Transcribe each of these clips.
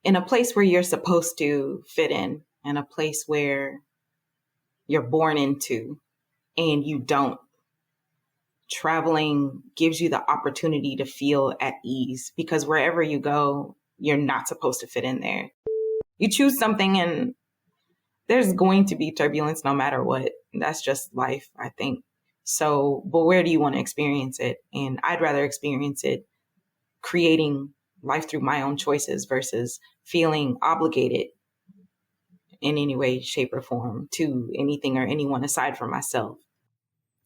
in a place where you're supposed to fit in a place where you're born into and you don't. Traveling gives you the opportunity to feel at ease because wherever you go, you're not supposed to fit in there. You choose something and there's going to be turbulence no matter what. That's just life, I think. So, but where do you want to experience it? And I'd rather experience it creating life through my own choices versus feeling obligated in any way, shape, or form to anything or anyone aside from myself.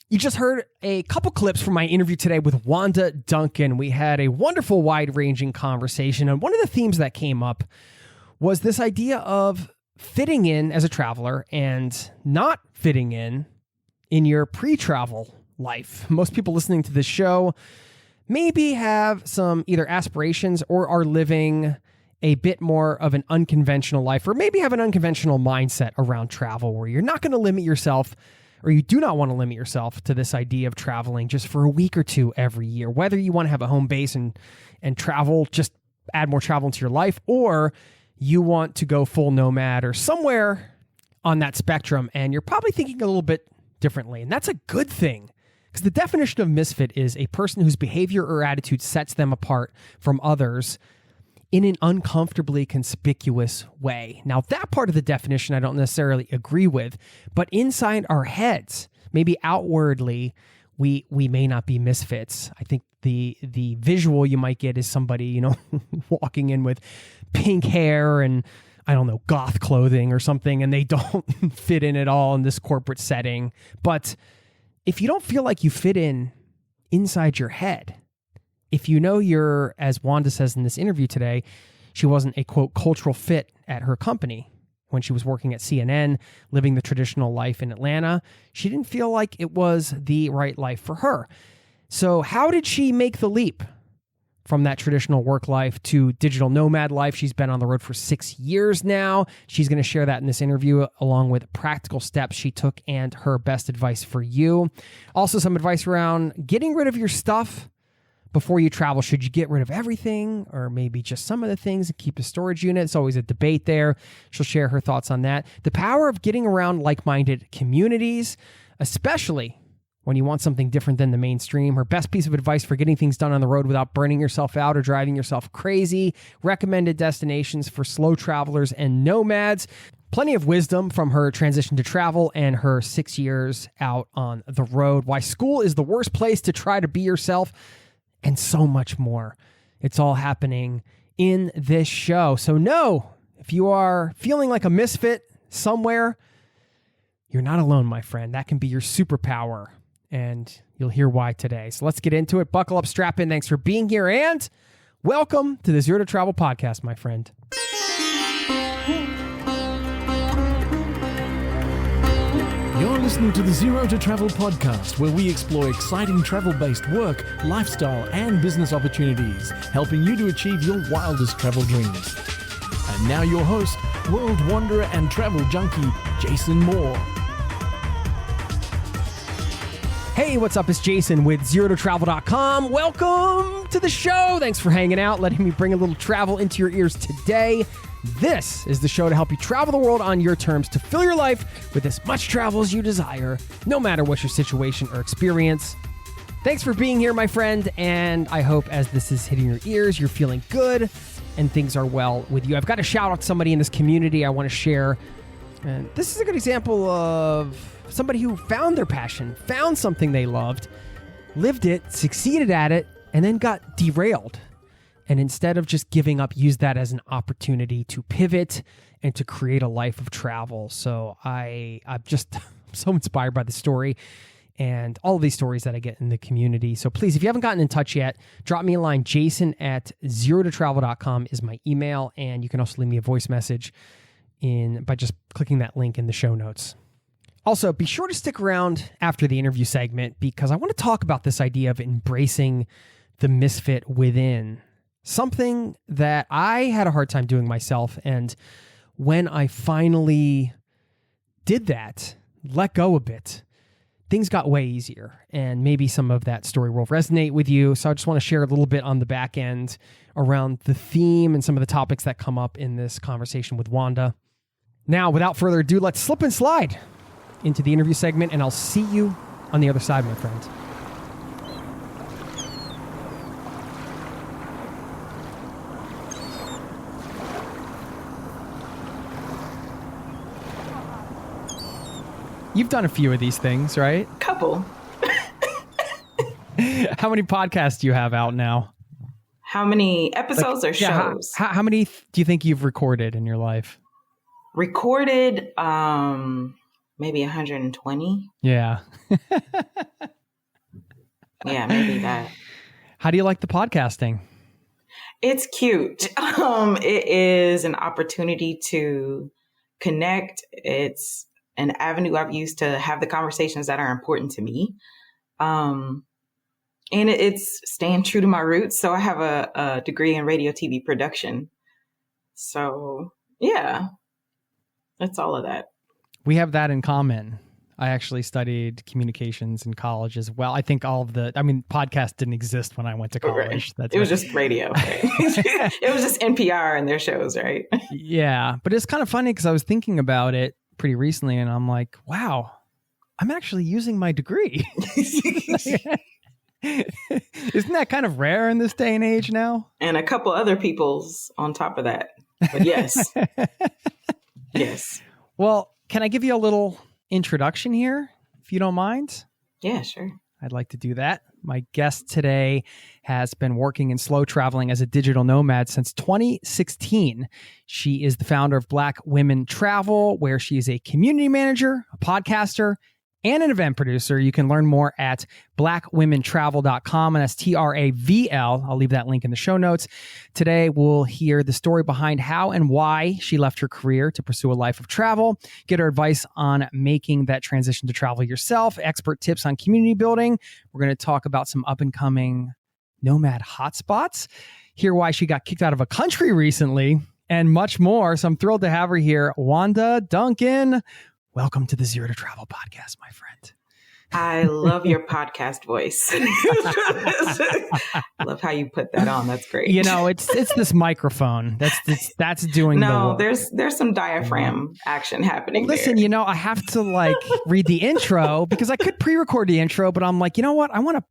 You just heard a couple clips from my interview today with Wanda Duncan. We had a wonderful, wide-ranging conversation, and one of the themes that came up was this idea of fitting in as a traveler and not fitting in your pre-travel life. Most people listening to this show maybe have some either aspirations or are living a bit more of an unconventional life, or maybe have an unconventional mindset around travel where you're not going to limit yourself, or you do not want to limit yourself to this idea of traveling just for a week or two every year. Whether you want to have a home base and travel, just add more travel into your life, or you want to go full nomad or somewhere on that spectrum, and you're probably thinking a little bit differently. And that's a good thing, because the definition of misfit is a person whose behavior or attitude sets them apart from others in an uncomfortably conspicuous way. Now, that part of the definition I don't necessarily agree with, but inside our heads, maybe outwardly, we may not be misfits. I think the visual you might get is somebody, walking in with pink hair and, I don't know, goth clothing or something, and they don't fit in at all in this corporate setting. But if you don't feel like you fit in inside your head, if you know you're, as Wanda says in this interview today, she wasn't a, quote, cultural fit at her company when she was working at CNN, living the traditional life in Atlanta. She didn't feel like it was the right life for her. So how did she make the leap from that traditional work life to digital nomad life? She's been on the road for 6 years now. She's going to share that in this interview, along with practical steps she took and her best advice for you. Also, some advice around getting rid of your stuff before you travel. Should you get rid of everything or maybe just some of the things and keep a storage unit? It's always a debate there. She'll share her thoughts on that. The power of getting around like-minded communities, especially when you want something different than the mainstream. Her best piece of advice for getting things done on the road without burning yourself out or driving yourself crazy. Recommended destinations for slow travelers and nomads. Plenty of wisdom from her transition to travel and her 6 years out on the road. Why school is the worst place to try to be yourself, and so much more. It's all happening in this show. So know, if you are feeling like a misfit somewhere, you're not alone, my friend. That can be your superpower, and you'll hear why today. So let's get into it. Buckle up, strap in. Thanks for being here, and welcome to the Zero to Travel podcast, my friend. You're listening to the Zero to Travel podcast, where we explore exciting travel-based work, lifestyle, and business opportunities, helping you to achieve your wildest travel dreams. And now your host, world wanderer and travel junkie, Jason Moore. Hey, what's up? It's Jason with ZeroToTravel.com. Welcome to the show. Thanks for hanging out, letting me bring a little travel into your ears today. This is the show to help you travel the world on your terms, to fill your life with as much travel as you desire, no matter what your situation or experience. Thanks for being here, my friend, and I hope as this is hitting your ears, you're feeling good and things are well with you. I've got to shout out somebody in this community I want to share. And this is a good example of somebody who found their passion, found something they loved, lived it, succeeded at it, and then got derailed. And instead of just giving up, use that as an opportunity to pivot and to create a life of travel. So I'm just so inspired by the story and all of these stories that I get in the community. So please, if you haven't gotten in touch yet, drop me a line. Jason@zerototravel.com is my email. And you can also leave me a voice message by just clicking that link in the show notes. Also, be sure to stick around after the interview segment, because I want to talk about this idea of embracing the misfit within. Something that I had a hard time doing myself. And when I finally did that, let go a bit, things got way easier, and maybe some of that story will resonate with you. So I just want to share a little bit on the back end around the theme and some of the topics that come up in this conversation with Wanda. Now, without further ado, let's slip and slide into the interview segment, and I'll see you on the other side, my friend. You've done a few of these things, right? Couple. How many podcasts do you have out now? How many episodes or shows? How many do you think you've recorded in your life? Recorded, maybe 120. Yeah. Yeah, maybe that. How do you like the podcasting? It's cute. It is an opportunity to connect. It's an avenue I've used to have the conversations that are important to me. And it's staying true to my roots. So I have a degree in radio, TV production. So yeah, it's all of that. We have that in common. I actually studied communications in college as well. I think podcast didn't exist when I went to college. Right. It was just radio. Right? It was just NPR and their shows, right? Yeah. But it's kind of funny because I was thinking about it pretty recently and I'm like, wow, I'm actually using my degree. Isn't that kind of rare in this day and age now? And a couple other people's on top of that. But yes. Yes. Well, can I give you a little introduction here, if you don't mind? Yeah, sure. I'd like to do that. My guest today has been working in slow traveling as a digital nomad since 2016. She is the founder of Black Women Travl, where she is a community manager, a podcaster, and an event producer. You can learn more at blackwomentravl.com, and that's TRAVL. I'll leave that link in the show notes. Today, we'll hear the story behind how and why she left her career to pursue a life of travel, get her advice on making that transition to travel yourself, expert tips on community building. We're going to talk about some up-and-coming nomad hotspots, hear why she got kicked out of a country recently, and much more. So I'm thrilled to have her here. Wanda Duncan, welcome to the Zero to Travel podcast, my friend. I love your podcast voice. I love how you put that on. That's great. You know, it's this microphone that's doing no, the work. There's some diaphragm action happening. Listen, there. you know, I have to read the intro because I could pre-record the intro, but I'm like, you know what? I want to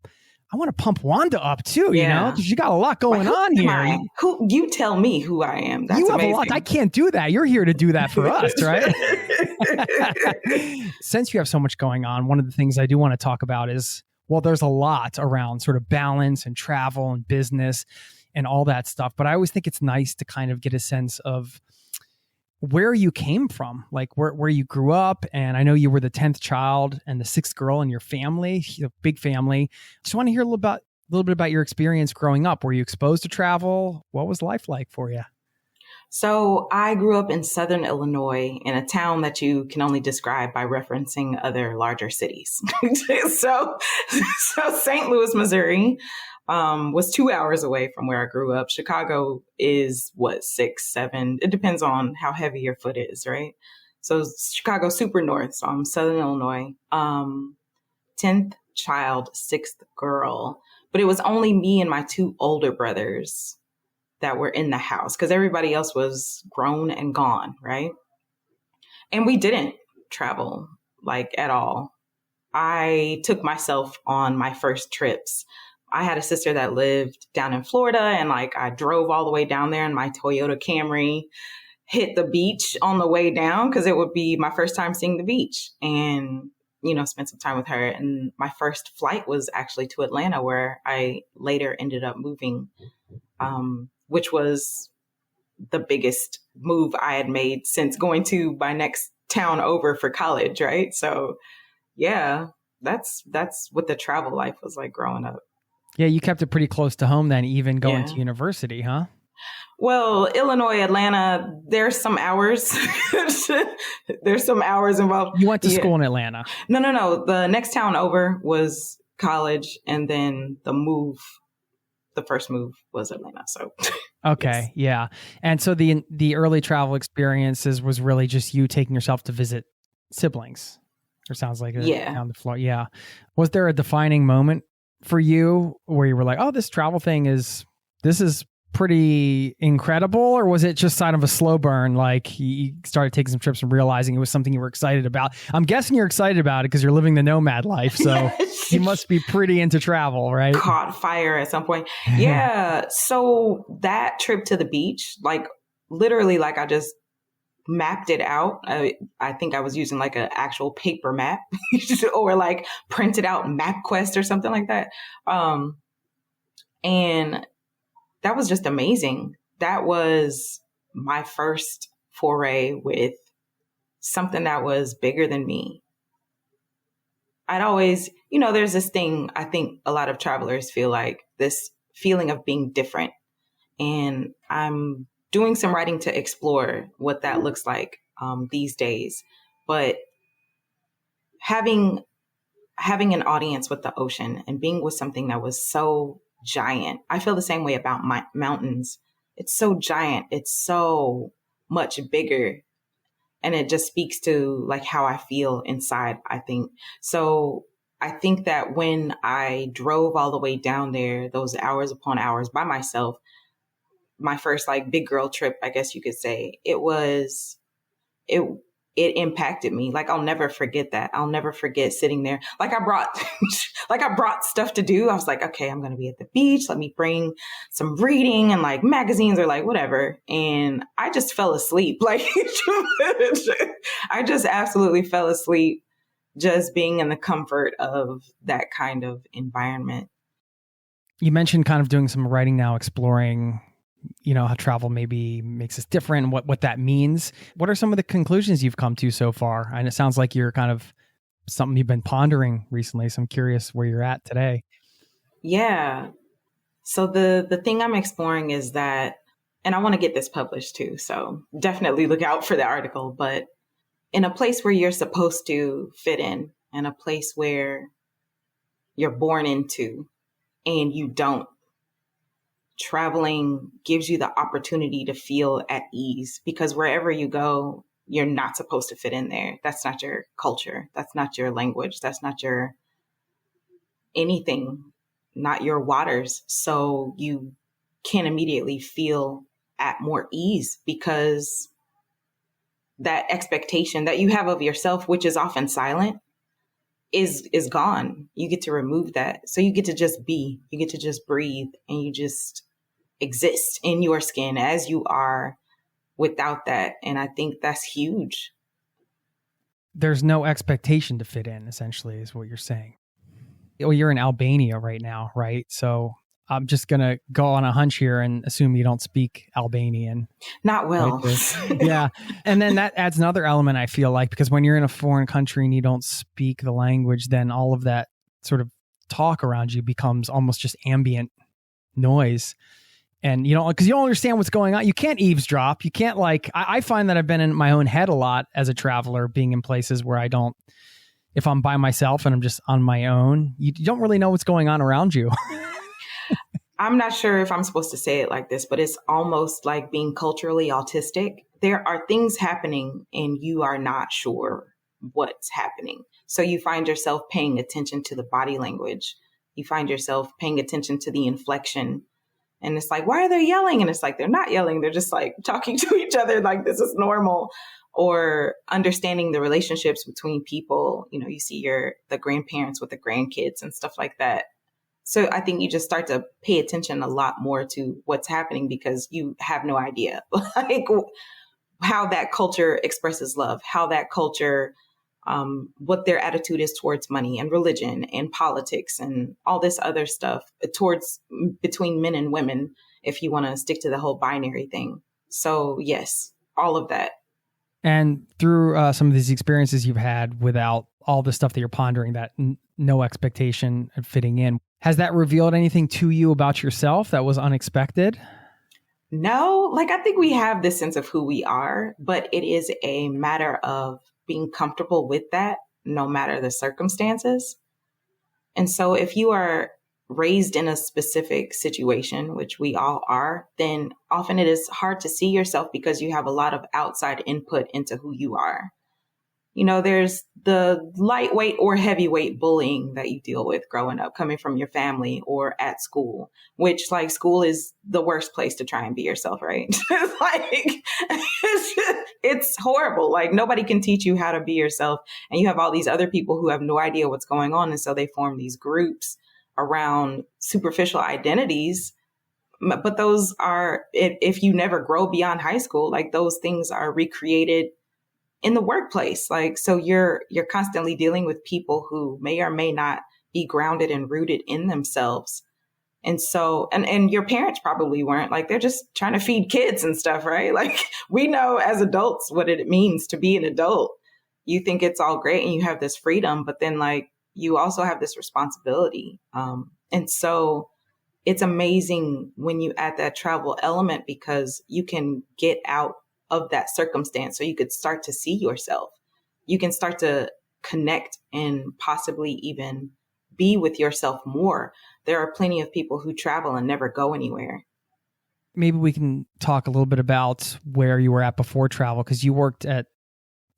pump Wanda up too, you know, because you got a lot going on here. Who you tell me who I am. That's you have amazing. a lot. I can't do that. You're here to do that for us, right? Since you have so much going on, one of the things I do want to talk about is, well, there's a lot around sort of balance and travel and business and all that stuff. But I always think it's nice to kind of get a sense of where you came from, like where you grew up. And I know you were the 10th child and the 6th girl in your family, big family. Just want to hear a little bit about your experience growing up. Were you exposed to travel? What was life like for you? So I grew up in Southern Illinois in a town that you can only describe by referencing other larger cities. So St. Louis, Missouri, was 2 hours away from where I grew up. Chicago is 6, 7. It depends on how heavy your foot is, right? So Chicago, super north. So I'm Southern Illinois. 10th child, 6th girl. But it was only me and my 2 older brothers that were in the house because everybody else was grown and gone, right? And we didn't travel at all. I took myself on my first trips. I had a sister that lived down in Florida and I drove all the way down there in my Toyota Camry, hit the beach on the way down because it would be my first time seeing the beach and, spent some time with her. And my first flight was actually to Atlanta where I later ended up moving, which was the biggest move I had made since going to my next town over for college, right? So yeah, that's what the travel life was like growing up. Yeah, you kept it pretty close to home then, even going to university, huh? Well, Illinois, Atlanta, there's some hours. There's some hours involved. You went to school in Atlanta? No. The next town over was college, and then the first move was Atlanta. So okay, yes. Yeah. And so the early travel experiences was really just you taking yourself to visit siblings. Or sounds like it Yeah. down the floor. Yeah. Was there a defining moment for you where you were like, oh, this travel thing this is pretty incredible? Or was it just kind of a slow burn? Like you started taking some trips and realizing it was something you were excited about. I'm guessing you're excited about it because you're living the nomad life. So you must be pretty into travel, right? Caught fire at some point. Yeah. So that trip to the beach, like literally, like I just mapped it out. I think I was using like an actual paper map or like printed out MapQuest or something like that. And that was just amazing. That was my first foray with something that was bigger than me. I'd always, there's this thing, I think a lot of travelers feel like this feeling of being different. And I'm doing some writing to explore what that looks like these days. But having an audience with the ocean and being with something that was so giant, I feel the same way about my mountains. It's so giant. It's so much bigger. And it just speaks to like how I feel inside, I think. So I think that when I drove all the way down there, those hours upon hours by myself, my first like big girl trip, I guess you could say, it impacted me. Like, I'll never forget that. I'll never forget sitting there. Like I brought stuff to do. I was like, okay, I'm going to be at the beach. Let me bring some reading and like magazines or like whatever. And I just fell asleep. Like I just absolutely fell asleep just being in the comfort of that kind of environment. You mentioned kind of doing some writing now, exploring how travel maybe makes us different and what that means. What are some of the conclusions you've come to so far? And it sounds like you're kind of something you've been pondering recently. So I'm curious where you're at today. Yeah. So the thing I'm exploring is that, and I want to get this published too, so definitely look out for the article, but in a place where you're supposed to fit in a place where you're born into and you don't, traveling gives you the opportunity to feel at ease, because wherever you go, you're not supposed to fit in there. That's not your culture. That's not your language. That's not your anything, not your waters. So you can immediately feel at more ease because that expectation that you have of yourself, which is often silent, is gone. You get to remove that. So you get to just be, you get to just breathe, and you just exist in your skin as you are without that. And I think that's huge. There's no expectation to fit in, essentially, is what you're saying. Well, you're in Albania right now, right? So I'm just going to go on a hunch here and assume you don't speak Albanian. Not well. Right? Yeah. And then that adds another element, I feel like, because when you're in a foreign country and you don't speak the language, then all of that sort of talk around you becomes almost just ambient noise. And, because you don't understand what's going on. You can't eavesdrop. You can't I find that I've been in my own head a lot as a traveler, being in places where if I'm by myself and I'm just on my own, you don't really know what's going on around you. I'm not sure if I'm supposed to say it like this, but it's almost like being culturally autistic. There are things happening and you are not sure what's happening. So you find yourself paying attention to the body language. You find yourself paying attention to the inflection. And it's like, why are they yelling? And it's like, they're not yelling. They're just like talking to each other like this is normal. Or understanding the relationships between people. You see the grandparents with the grandkids and stuff like that. So I think you just start to pay attention a lot more to what's happening because you have no idea like how that culture expresses love, how that culture, what their attitude is towards money and religion and politics and all this other stuff between men and women, if you want to stick to the whole binary thing. So yes, all of that. And through some of these experiences you've had without all the stuff that you're pondering, that no expectation of fitting in, has that revealed anything to you about yourself that was unexpected? No, I think we have this sense of who we are, but it is a matter of being comfortable with that no matter the circumstances. And so if you are raised in a specific situation, which we all are, then often it is hard to see yourself because you have a lot of outside input into who you are. there's the lightweight or heavyweight bullying that you deal with growing up, coming from your family or at school, which like school is the worst place to try and be yourself, right? Like it's horrible. Like nobody can teach you how to be yourself. And you have all these other people who have no idea what's going on. And so they form these groups around superficial identities. But those are, if you never grow beyond high school, like those things are recreated in the workplace. Like, so you're constantly dealing with people who may or may not be grounded and rooted in themselves. And so, and your parents probably weren't, like, they're just trying to feed kids and stuff, right? Like we know as adults what it means to be an adult. You think it's all great and you have this freedom, but then like you also have this responsibility. And so it's amazing when you add that travel element, because you can get out of that circumstance. So you could start to see yourself. You can start to connect and possibly even be with yourself more. There are plenty of people who travel and never go anywhere. Maybe we can talk a little bit about where you were at before travel, because you worked at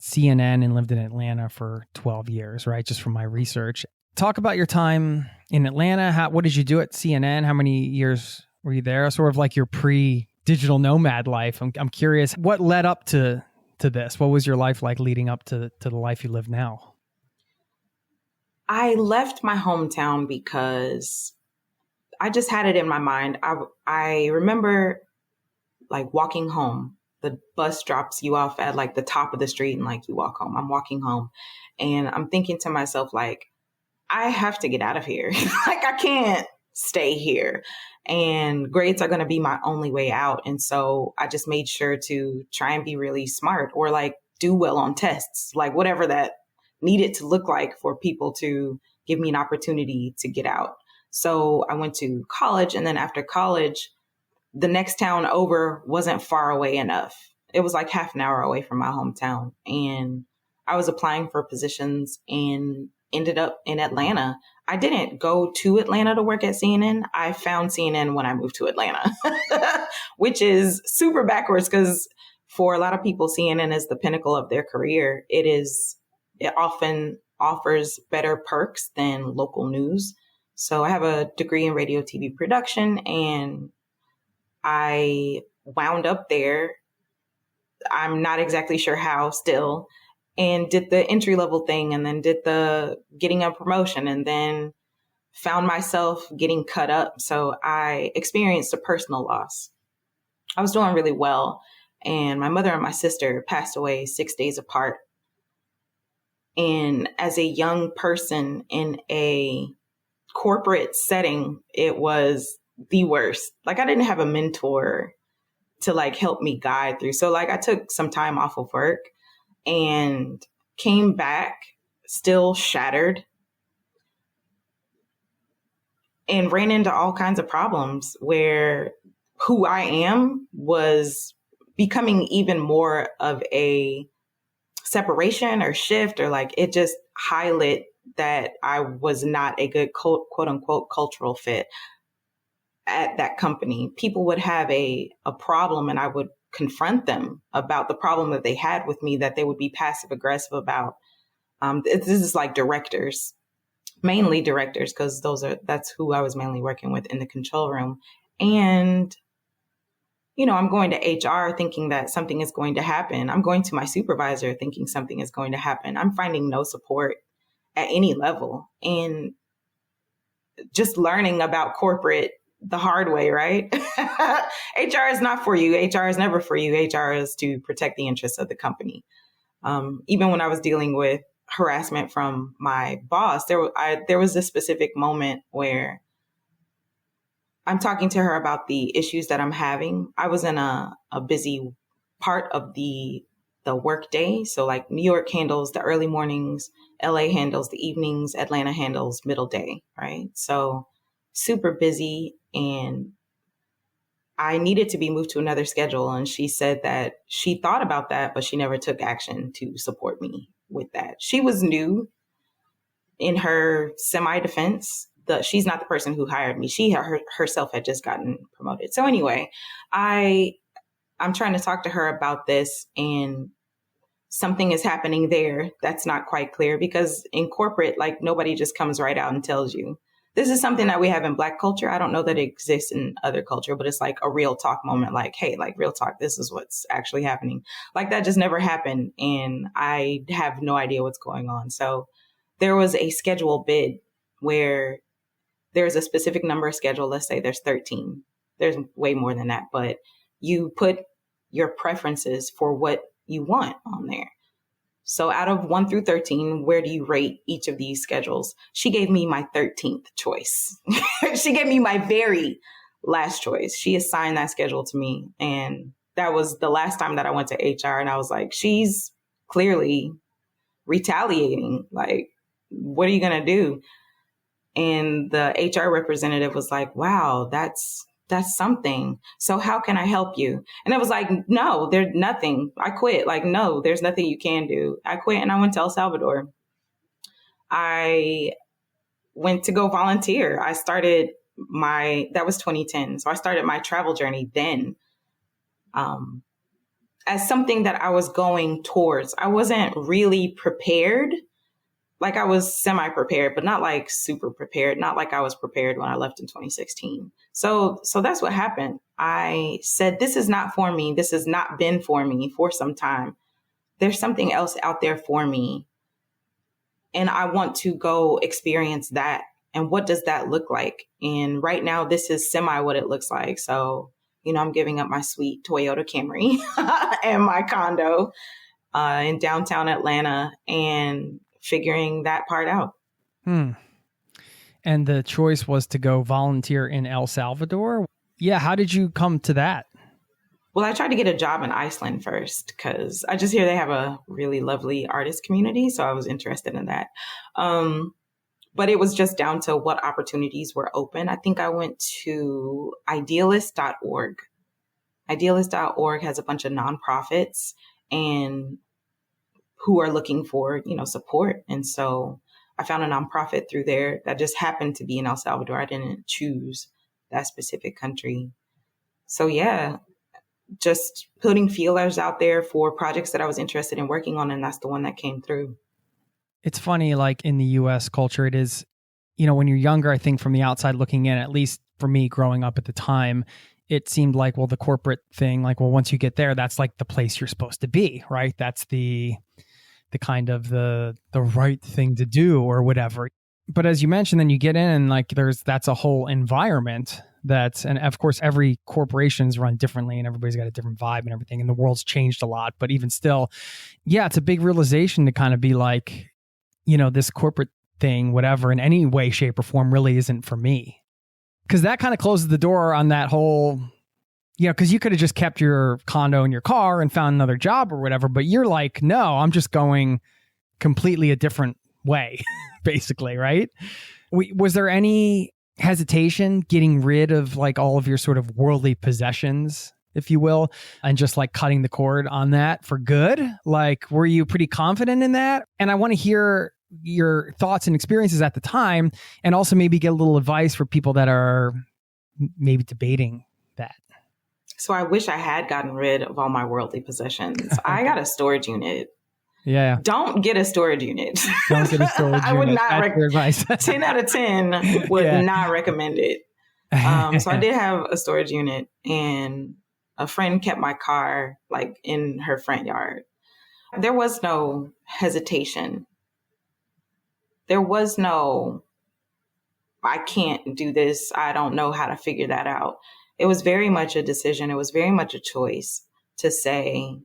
CNN and lived in Atlanta for 12 years, right? Just from my research. Talk about your time in Atlanta. What did you do at CNN? How many years were you there? Sort of like your pre-digital nomad life. I'm curious, what led up to this? What was your life like leading up to the life you live now? I left my hometown because I just had it in my mind. I remember like walking home. The bus drops you off at like the top of the street and like you walk home. I'm walking home and I'm thinking to myself, like, I have to get out of here. Like I can't stay here, and grades are going to be my only way out. And so I just made sure to try and be really smart, or like do well on tests, like whatever that needed to look like for people to give me an opportunity to get out. So I went to college, and then after college, the next town over wasn't far away enough. It was like half an hour away from my hometown. And I was applying for positions and ended up in Atlanta. I didn't go to Atlanta to work at CNN. I found CNN when I moved to Atlanta, which is super backwards, because for a lot of people, CNN is the pinnacle of their career. It often offers better perks than local news. So I have a degree in radio, TV production, and I wound up there. I'm not exactly sure how still, and did the entry level thing, and then did the getting a promotion, and then found myself getting cut up. So I experienced a personal loss. I was doing really well, and my mother and my sister passed away 6 days apart. And as a young person in a corporate setting, it was the worst. Like I didn't have a mentor to like help me guide through. So like I took some time off of work and came back still shattered and ran into all kinds of problems where who I am was becoming even more of a separation or shift, or like it just highlighted that I was not a good quote unquote cultural fit at that company. People would have a problem, and I would confront them about the problem that they had with me, that they would be passive aggressive about. This is like directors, mainly directors, because that's who I was mainly working with in the control room. And, I'm going to HR thinking that something is going to happen. I'm going to my supervisor thinking something is going to happen. I'm finding no support at any level, and just learning about corporate the hard way, right? HR is not for you. HR is never for you. HR is to protect the interests of the company. Even when I was dealing with harassment from my boss, there was a specific moment where I'm talking to her about the issues that I'm having. I was in a busy part of the work day. So like New York handles the early mornings, LA handles the evenings, Atlanta handles middle day, right? So super busy, and I needed to be moved to another schedule. And she said that she thought about that, but she never took action to support me with that. She was new in her semi-defense. She's not the person who hired me. She herself had just gotten promoted. So anyway, I'm trying to talk to her about this, and something is happening there that's not quite clear, because in corporate, like, nobody just comes right out and tells you. This is something that we have in Black culture. I don't know that it exists in other culture, but it's like a real talk moment. Like, hey, like, real talk, this is what's actually happening. Like, that just never happened. And I have no idea what's going on. So there was a schedule bid where there's a specific number of schedule. Let's say there's 13. There's way more than that, but you put your preferences for what you want on there. So out of 1 through 13, where do you rate each of these schedules? She gave me my 13th choice. She gave me my very last choice. She assigned that schedule to me. And that was the last time that I went to HR. And I was like, she's clearly retaliating. Like, what are you going to do? And the HR representative was like, wow, that's something. So how can I help you? And I was like, no, there's nothing. I quit. Like, no, there's nothing you can do. I quit and I went to El Salvador. I went to go volunteer. That was 2010. So I started my travel journey then as something that I was going towards. I wasn't really prepared. Like, I was semi-prepared, but not like super prepared. Not like I was prepared when I left in 2016. So that's what happened. I said, this is not for me. This has not been for me for some time. There's something else out there for me. And I want to go experience that. And what does that look like? And right now, this is semi what it looks like. So, I'm giving up my sweet Toyota Camry and my condo in downtown Atlanta and figuring that part out. And the choice was to go volunteer in El Salvador. Yeah. How did you come to that? Well, I tried to get a job in Iceland first because I just hear they have a really lovely artist community. So I was interested in that. But it was just down to what opportunities were open. I think I went to idealist.org. Idealist.org has a bunch of nonprofits and who are looking for, support. And so I found a nonprofit through there that just happened to be in El Salvador. I didn't choose that specific country. So yeah, just putting feelers out there for projects that I was interested in working on. And that's the one that came through. It's funny, like in the US culture, it is, when you're younger, I think from the outside looking in, at least for me growing up at the time, it seemed like, well, the corporate thing, like, well, once you get there, that's like the place you're supposed to be, right? That's the kind of the right thing to do or whatever. But as you mentioned, then you get in and like that's a whole environment and of course every corporation's run differently and everybody's got a different vibe and everything. And the world's changed a lot, but even still, yeah, it's a big realization to kind of be like, this corporate thing, whatever, in any way, shape or form really isn't for me. Cause that kind of closes the door on that whole, because you could have just kept your condo and your car and found another job or whatever, but you're like, no, I'm just going completely a different way, basically, right? Was there any hesitation getting rid of like all of your sort of worldly possessions, if you will, and just like cutting the cord on that for good? Like, were you pretty confident in that? And I want to hear your thoughts and experiences at the time, and also maybe get a little advice for people that are maybe debating that. So I wish I had gotten rid of all my worldly possessions. I got a storage unit. Yeah. Don't get a storage unit. Don't get a storage unit. I would not advice. 10 out of 10 would not recommend it. So I did have a storage unit, and a friend kept my car like in her front yard. There was no hesitation. There was no, I can't do this. I don't know how to figure that out. It was very much a decision. It was very much a choice to say,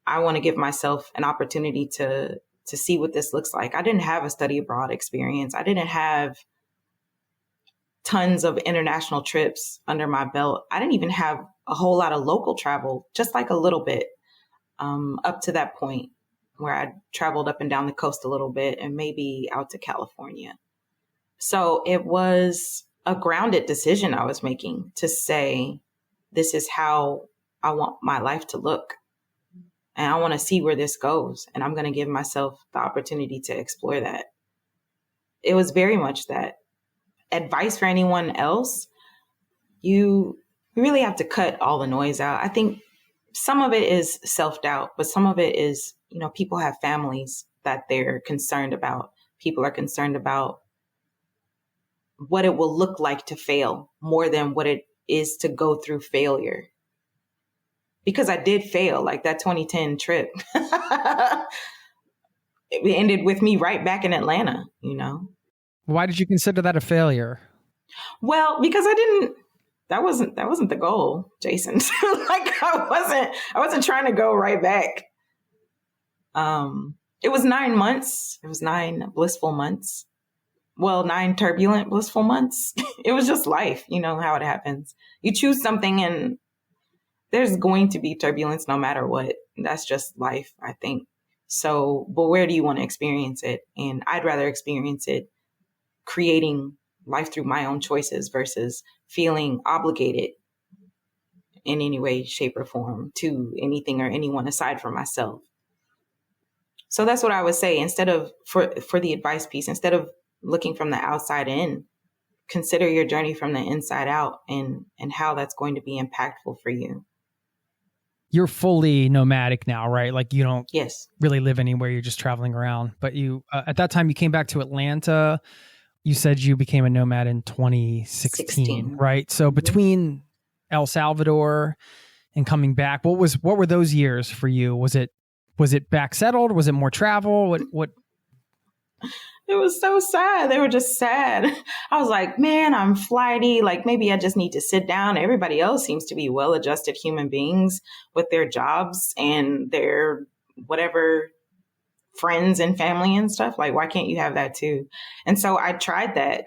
I want to give myself an opportunity to see what this looks like. I didn't have a study abroad experience. I didn't have tons of international trips under my belt. I didn't even have a whole lot of local travel, just like a little bit, up to that point where I traveled up and down the coast a little bit and maybe out to California. So it was a grounded decision I was making to say, this is how I want my life to look. And I want to see where this goes. And I'm going to give myself the opportunity to explore that. It was very much that. Advice for anyone else, you really have to cut all the noise out. I think some of it is self-doubt, but some of it is, people have families that they're concerned about. People are concerned about what it will look like to fail more than what it is to go through failure. Because I did fail, like that 2010 trip. It ended with me right back in Atlanta, Why did you consider that a failure? Well, because that wasn't the goal, Jason. Like I wasn't trying to go right back. It was 9 months. It was 9 blissful months. Well, 9 turbulent, blissful months. It was just life, how it happens. You choose something and there's going to be turbulence no matter what. That's just life, I think. So, but where do you want to experience it? And I'd rather experience it creating life through my own choices versus feeling obligated in any way, shape, or form to anything or anyone aside from myself. So that's what I would say. Instead of, for the advice piece, instead of looking from the outside in, consider your journey from the inside out and how that's going to be impactful for you. You're fully nomadic now, right? Like you don't Yes. really live anywhere. You're just traveling around. But you, at that time, you came back to Atlanta. You said you became a nomad in 2016, right? So between El Salvador and coming back, what were those years for you? Was it back settled? Was it more travel? What? It was so sad. They were just sad. I was like, man, I'm flighty. Like maybe I just need to sit down. Everybody else seems to be well-adjusted human beings with their jobs and their whatever friends and family and stuff. Like, why can't you have that too? And so I tried that.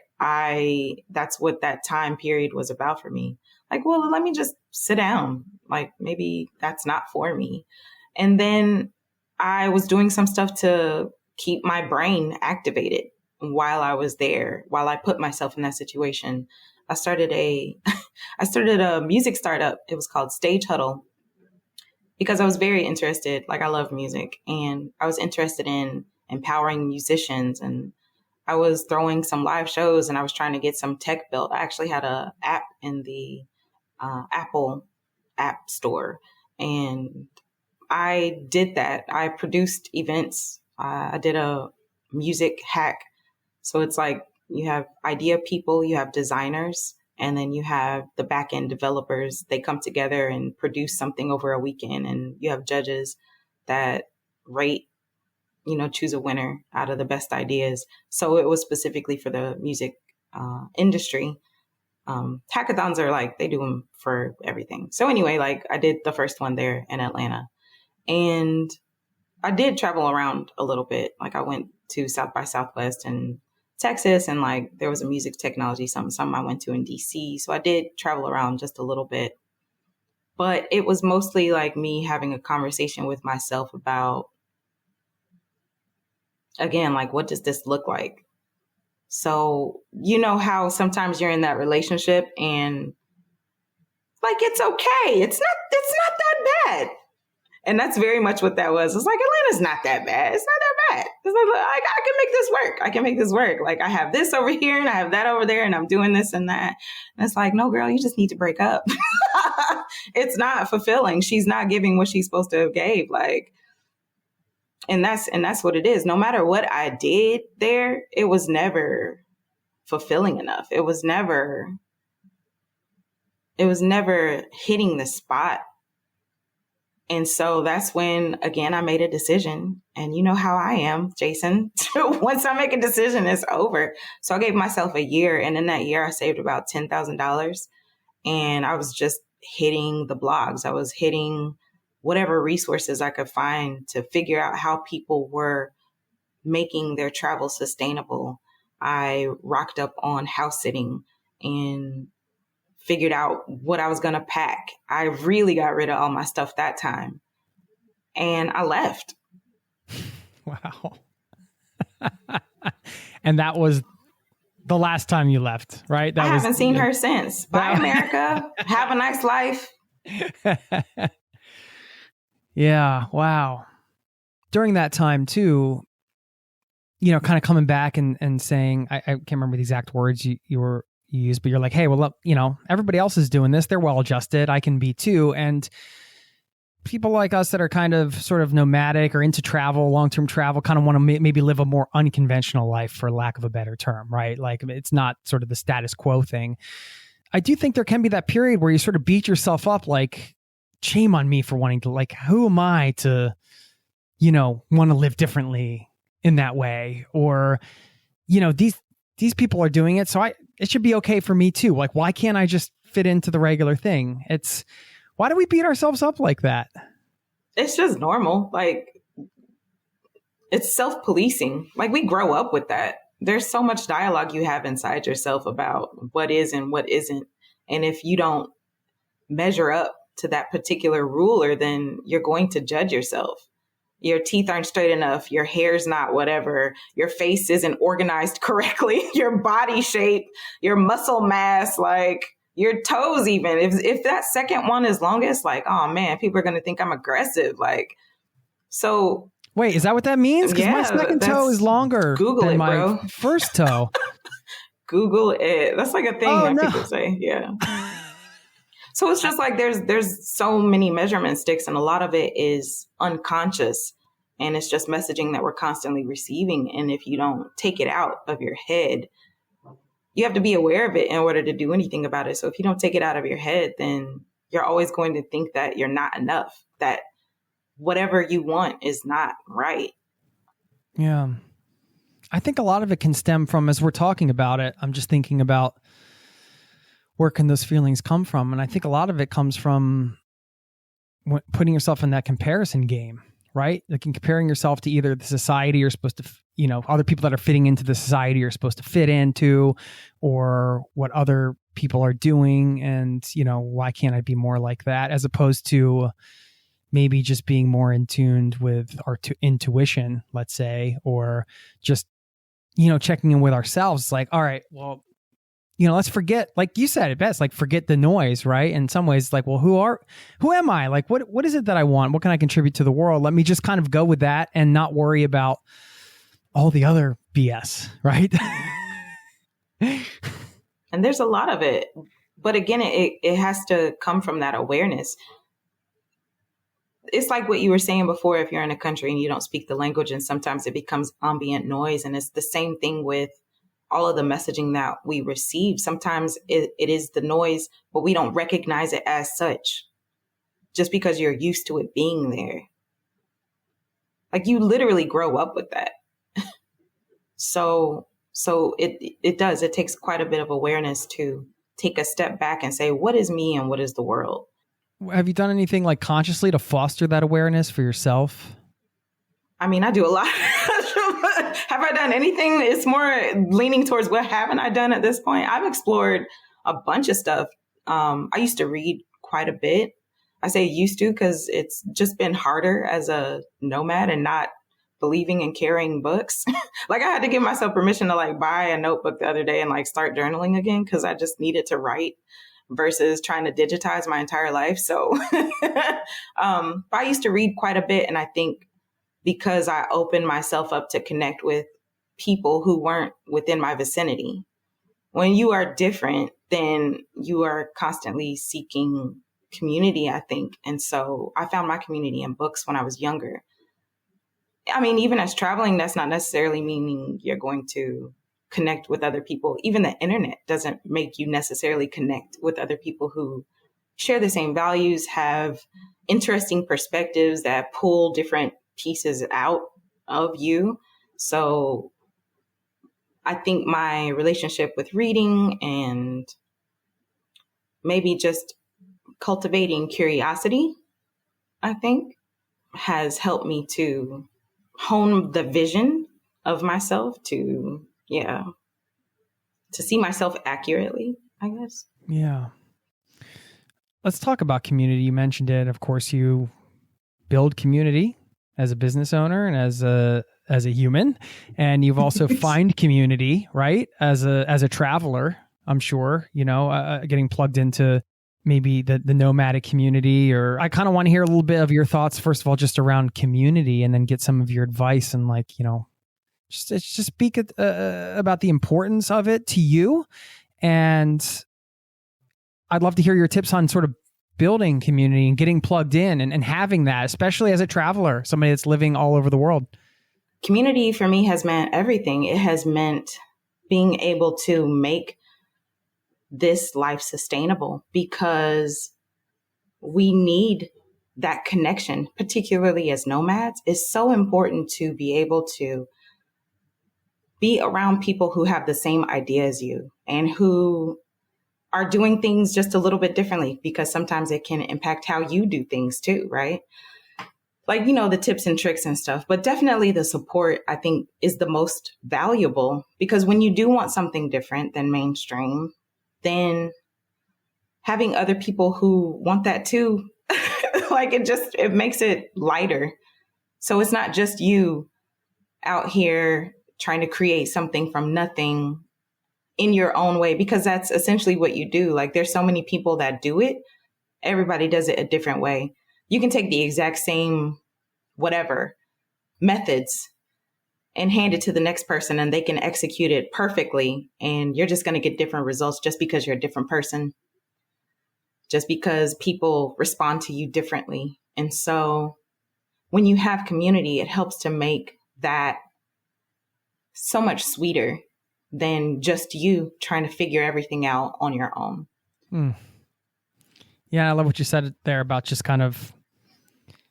That's what that time period was about for me. Like, well, let me just sit down. Like maybe that's not for me. And then I was doing some stuff to keep my brain activated while I was there, while I put myself in that situation. I started a music startup. It was called Stage Huddle because I was very interested. Like I love music and I was interested in empowering musicians, and I was throwing some live shows and I was trying to get some tech built. I actually had a app in the Apple app store, and I did that. I produced events. I did a music hack. So it's like you have idea people, you have designers, and then you have the back end developers. They come together and produce something over a weekend, and you have judges that rate, choose a winner out of the best ideas. So it was specifically for the music industry. Hackathons are like, they do them for everything. So anyway, like I did the first one there in Atlanta, and I did travel around a little bit. Like I went to South by Southwest and Texas, and like there was a music technology, something I went to in DC. So I did travel around just a little bit, but it was mostly like me having a conversation with myself about, again, like, what does this look like? So, how sometimes you're in that relationship and like, it's okay. It's not that bad. And that's very much what that was. It's like, Atlanta's not that bad. It's not that bad. It's like, I can make this work. I can make this work. Like I have this over here and I have that over there and I'm doing this and that. And it's like, no, girl, you just need to break up. It's not fulfilling. She's not giving what she's supposed to have gave. Like, and that's what it is. No matter what I did there, it was never fulfilling enough. It was never hitting the spot. And so that's when, again, I made a decision. And you know how I am, Jason. Once I make a decision, it's over. So I gave myself a year. And in that year, I saved about $10,000. And I was just hitting the blogs. I was hitting whatever resources I could find to figure out how people were making their travel sustainable. I rocked up on house sitting and figured out what I was going to pack. I really got rid of all my stuff that time. And I left. Wow. And that was the last time you left, right? I haven't seen her since. Bye, America. Have a nice life. Yeah. Wow. During that time too, kind of coming back and saying, I can't remember the exact words you used, but you're like, hey, well, everybody else is doing this. They're well adjusted. I can be too. And people like us that are kind of sort of nomadic or into travel, long-term travel, kind of want to maybe live a more unconventional life, for lack of a better term, right? Like it's not sort of the status quo thing. I do think there can be that period where you sort of beat yourself up, like, shame on me for wanting to, like, who am I to, want to live differently in that way? Or, these people are doing it, so it should be okay for me too. Like, why can't I just fit into the regular thing? Why do we beat ourselves up like that? It's just normal. Like, it's self-policing. Like, we grow up with that. There's so much dialogue you have inside yourself about what is and what isn't. And if you don't measure up to that particular ruler, then you're going to judge yourself. Your teeth aren't straight enough. Your hair's not whatever. Your face isn't organized correctly. Your body shape, your muscle mass, like your toes even. If that second one is longest, like, oh man, people are going to think I'm aggressive. Like, so. Wait, is that what that means? Because my second toe is longer than my first toe. Google it. That's like a thing people say. Yeah. So it's just like there's so many measurement sticks, and a lot of it is unconscious, and it's just messaging that we're constantly receiving. And if you don't take it out of your head, you have to be aware of it in order to do anything about it. So if you don't take it out of your head, then you're always going to think that you're not enough, that whatever you want is not right. Yeah. I think a lot of it can stem from, as we're talking about it, I'm just thinking about where can those feelings come from? And I think a lot of it comes from putting yourself in that comparison game, right? Like comparing yourself to either the society you're supposed to, other people that are fitting into the society you're supposed to fit into, or what other people are doing. And, why can't I be more like that? As opposed to maybe just being more in tune with our intuition, let's say, or just, checking in with ourselves. It's like, all right, well, let's forget, like you said it best, like forget the noise, right? In some ways, like, well, who am I? Like, what is it that I want? What can I contribute to the world? Let me just kind of go with that and not worry about all the other BS, right? And there's a lot of it. But again, it has to come from that awareness. It's like what you were saying before, if you're in a country and you don't speak the language, and sometimes it becomes ambient noise. And it's the same thing with all of the messaging that we receive. Sometimes it is the noise, but we don't recognize it as such just because you're used to it being there. Like, you literally grow up with that. So it takes quite a bit of awareness to take a step back and say, what is me and what is the world? Have you done anything like consciously to foster that awareness for yourself? I mean, I do a lot. Have I done anything? It's more leaning towards what haven't I done at this point? I've explored a bunch of stuff. I used to read quite a bit. I say used to because it's just been harder as a nomad and not believing and carrying books. Like, I had to give myself permission to like buy a notebook the other day and like start journaling again because I just needed to write versus trying to digitize my entire life. So but I used to read quite a bit. And I think because I opened myself up to connect with people who weren't within my vicinity. When you are different, then you are constantly seeking community, I think. And so I found my community in books when I was younger. I mean, even as traveling, that's not necessarily meaning you're going to connect with other people. Even the internet doesn't make you necessarily connect with other people who share the same values, have interesting perspectives that pull different pieces out of you. So I think my relationship with reading and maybe just cultivating curiosity, I think, has helped me to hone the vision of myself to see myself accurately, I guess. Yeah. Let's talk about community. You mentioned it. Of course, you build community as a business owner and as a human, and you've also find community, right? As a traveler, I'm sure, getting plugged into maybe the nomadic community. Or I kind of want to hear a little bit of your thoughts, first of all, just around community, and then get some of your advice and just speak about the importance of it to you. And I'd love to hear your tips on sort of building community and getting plugged in and having that, especially as a traveler, somebody that's living all over the world? Community for me has meant everything. It has meant being able to make this life sustainable, because we need that connection, particularly as nomads. It's so important to be able to be around people who have the same idea as you and who are doing things just a little bit differently, because sometimes it can impact how you do things too, right? Like, the tips and tricks and stuff, but definitely the support, I think, is the most valuable, because when you do want something different than mainstream, then having other people who want that too, like it makes it lighter. So it's not just you out here trying to create something from nothing in your own way, because that's essentially what you do. Like, there's so many people that do it. Everybody does it a different way. You can take the exact same whatever methods and hand it to the next person, and they can execute it perfectly. And you're just going to get different results just because you're a different person, just because people respond to you differently. And so when you have community, it helps to make that so much sweeter than just you trying to figure everything out on your own. Yeah, I love what you said there about just kind of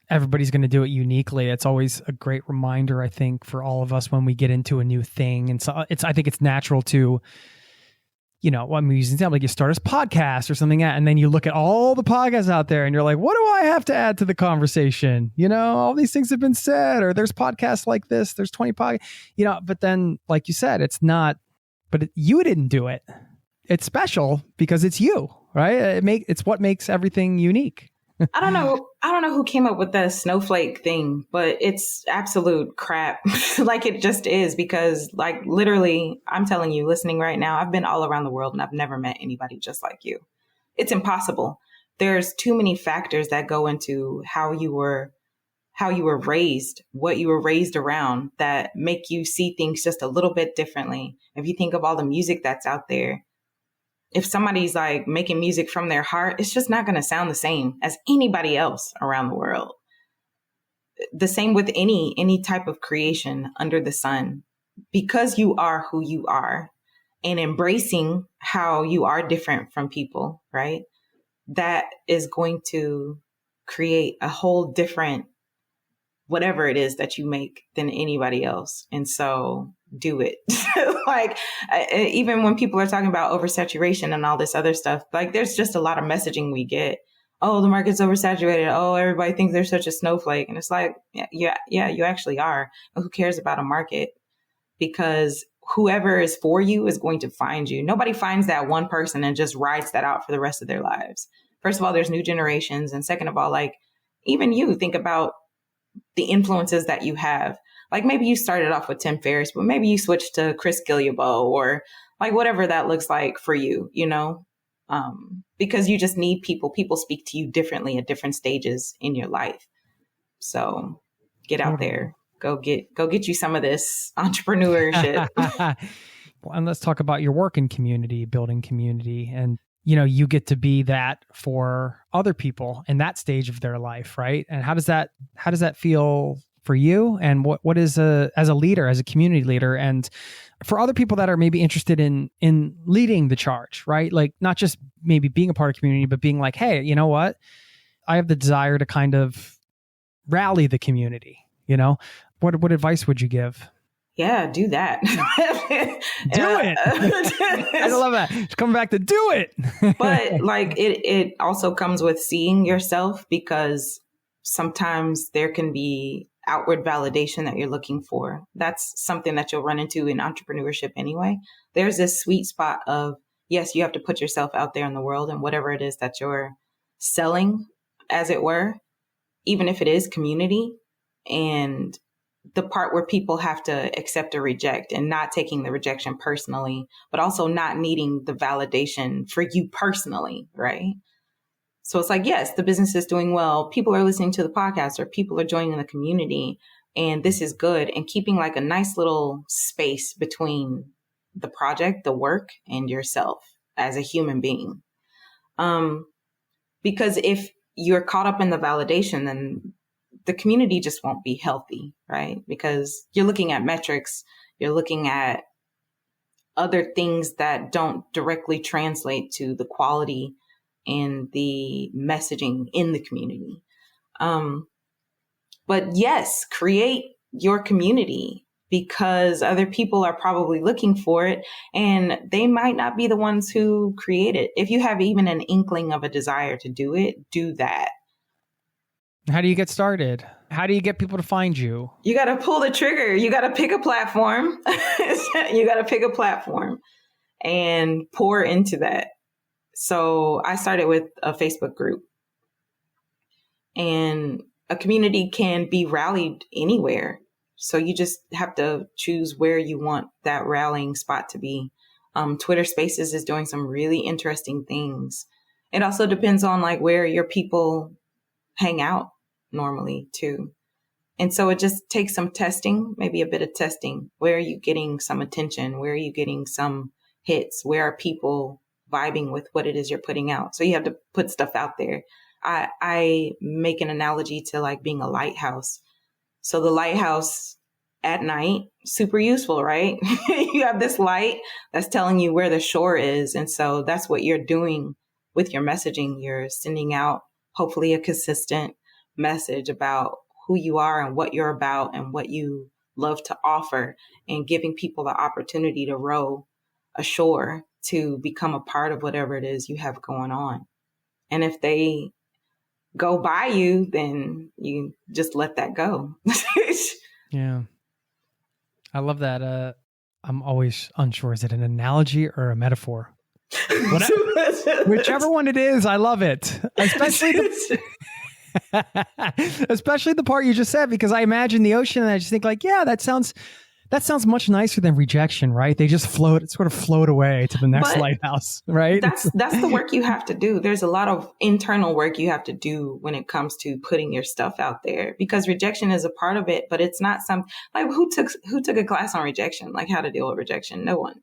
everybody's going to do it uniquely. It's always a great reminder, I think, for all of us when we get into a new thing. And so I think it's natural to, I'm using an example, like you start a podcast or something, and then you look at all the podcasts out there and you're like, what do I have to add to the conversation? All these things have been said, or there's podcasts like this, there's 20 podcasts, but then like you said, it's not, you didn't do it. It's special because it's you, right? It's what makes everything unique. I don't know who came up with the snowflake thing, but it's absolute crap. Like, it just is, because like literally, I'm telling you, listening right now, I've been all around the world and I've never met anybody just like you. It's impossible. There's too many factors that go into how you were raised, what you were raised around, that make you see things just a little bit differently. If you think of all the music that's out there, if somebody's like making music from their heart, it's just not going to sound the same as anybody else around the world. The same with any type of creation under the sun, because you are who you are and embracing how you are different from people, right? That is going to create a whole different whatever it is that you make than anybody else. And so do it. Like, even when people are talking about oversaturation and all this other stuff, like, there's just a lot of messaging we get. Oh, the market's oversaturated. Oh, everybody thinks they're such a snowflake. And it's like, yeah, you actually are. But who cares about a market? Because whoever is for you is going to find you. Nobody finds that one person and just rides that out for the rest of their lives. First of all, there's new generations. And second of all, like, even you think about the influences that you have. Like, maybe you started off with Tim Ferriss, but maybe you switched to Chris Gillibo, or like whatever that looks like for you, because you just need people. People speak to you differently at different stages in your life. So get out there, go get you some of this entrepreneurship. Well, and let's talk about your work in community, building community, and you get to be that for other people in that stage of their life, right? And how does that feel for you? And what is as a leader, as a community leader, and for other people that are maybe interested in leading the charge, right? Like, not just maybe being a part of community, but being like, hey, you know what? I have the desire to kind of rally the community. What advice would you give? Yeah, do that. Do it. I love that. Just coming back to do it. But like, it also comes with seeing yourself, because sometimes there can be outward validation that you're looking for. That's something that you'll run into in entrepreneurship anyway. There's this sweet spot of, yes, you have to put yourself out there in the world, and whatever it is that you're selling, as it were, even if it is community, and the part where people have to accept or reject, and not taking the rejection personally, but also not needing the validation for you personally, right? So it's like, yes, the business is doing well. People are listening to the podcast, or people are joining the community, and this is good. And keeping like a nice little space between the project, the work, and yourself as a human being. Because if you're caught up in the validation, then the community just won't be healthy, right? Because you're looking at metrics, you're looking at other things that don't directly translate to the quality and the messaging in the community. But yes, create your community, because other people are probably looking for it and they might not be the ones who create it. If you have even an inkling of a desire to do it, do that. How do you get started? How do you get people to find you? You got to pull the trigger. You got to pick a platform. You got to pick a platform and pour into that. So I started with a Facebook group, and a community can be rallied anywhere. So you just have to choose where you want that rallying spot to be. Twitter Spaces is doing some really interesting things. It also depends on like where your people hang out normally too. And so it just takes some testing, maybe a bit of testing. Where are you getting some attention? Where are you getting some hits? Where are people vibing with what it is you're putting out? So you have to put stuff out there. I make an analogy to like being a lighthouse. So the lighthouse at night, super useful, right? You have this light that's telling you where the shore is. And so that's what you're doing with your messaging. You're sending out hopefully a consistent message about who you are and what you're about and what you love to offer, and giving people the opportunity to row ashore to become a part of whatever it is you have going on. And if they go by you, then you just let that go. Yeah. I love that. I'm always unsure. Is it an analogy or a metaphor? Whichever one it is, I love it. Especially the part you just said, because I imagine the ocean and I just think like, yeah, that sounds much nicer than rejection, right? They just sort of float away to the next lighthouse, right? That's the work you have to do. There's a lot of internal work you have to do when it comes to putting your stuff out there, because rejection is a part of it, but it's not like who took a class on rejection, like how to deal with rejection? No one.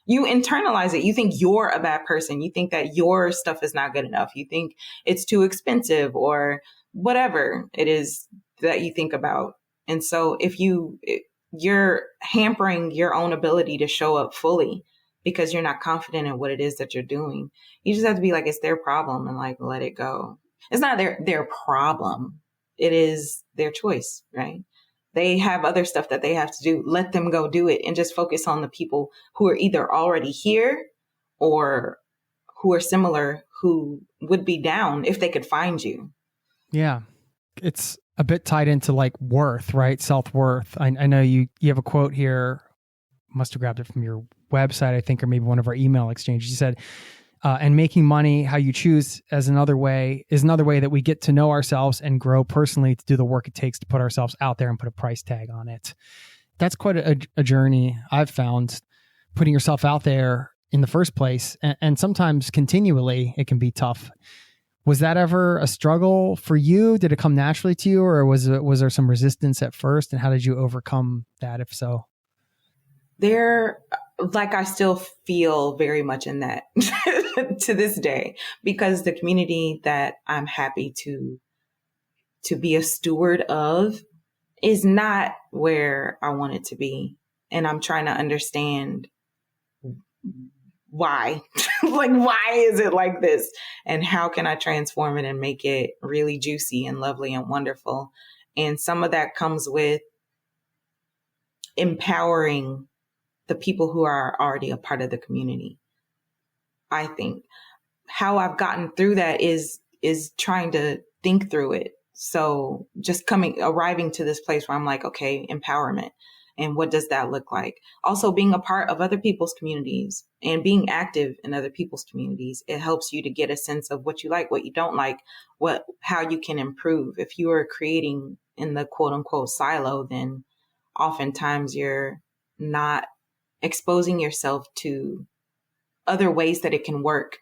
You internalize it. You think you're a bad person. You think that your stuff is not good enough. You think it's too expensive or whatever it is that you think about. And so if you're hampering your own ability to show up fully because you're not confident in what it is that you're doing. You just have to be like, it's their problem, and like, let it go. It's not their problem. It is their choice, right? They have other stuff that they have to do. Let them go do it and just focus on the people who are either already here or who are similar, who would be down if they could find you. Yeah. It's a bit tied into like worth, right? Self-worth. I know you have a quote here, must have grabbed it from your website, I think, or maybe one of our email exchanges. You said, and making money how you choose is another way that we get to know ourselves and grow personally to do the work it takes to put ourselves out there and put a price tag on it. That's quite a journey I've found, putting yourself out there in the first place. And sometimes continually it can be tough. Was that ever a struggle for you? Did it come naturally to you, or was there some resistance at first? And how did you overcome that, if so? I still feel very much in that to this day, because the community that I'm happy to be a steward of is not where I want it to be. And I'm trying to understand why. Like, why is it like this? And how can I transform it and make it really juicy and lovely and wonderful? And some of that comes with empowering the people who are already a part of the community. I think how I've gotten through that is trying to think through it. So just arriving to this place where I'm like, okay, empowerment. And what does that look like? Also being a part of other people's communities and being active in other people's communities. It helps you to get a sense of what you like, what you don't like, how you can improve. If you are creating in the quote unquote silo, then oftentimes you're not exposing yourself to other ways that it can work,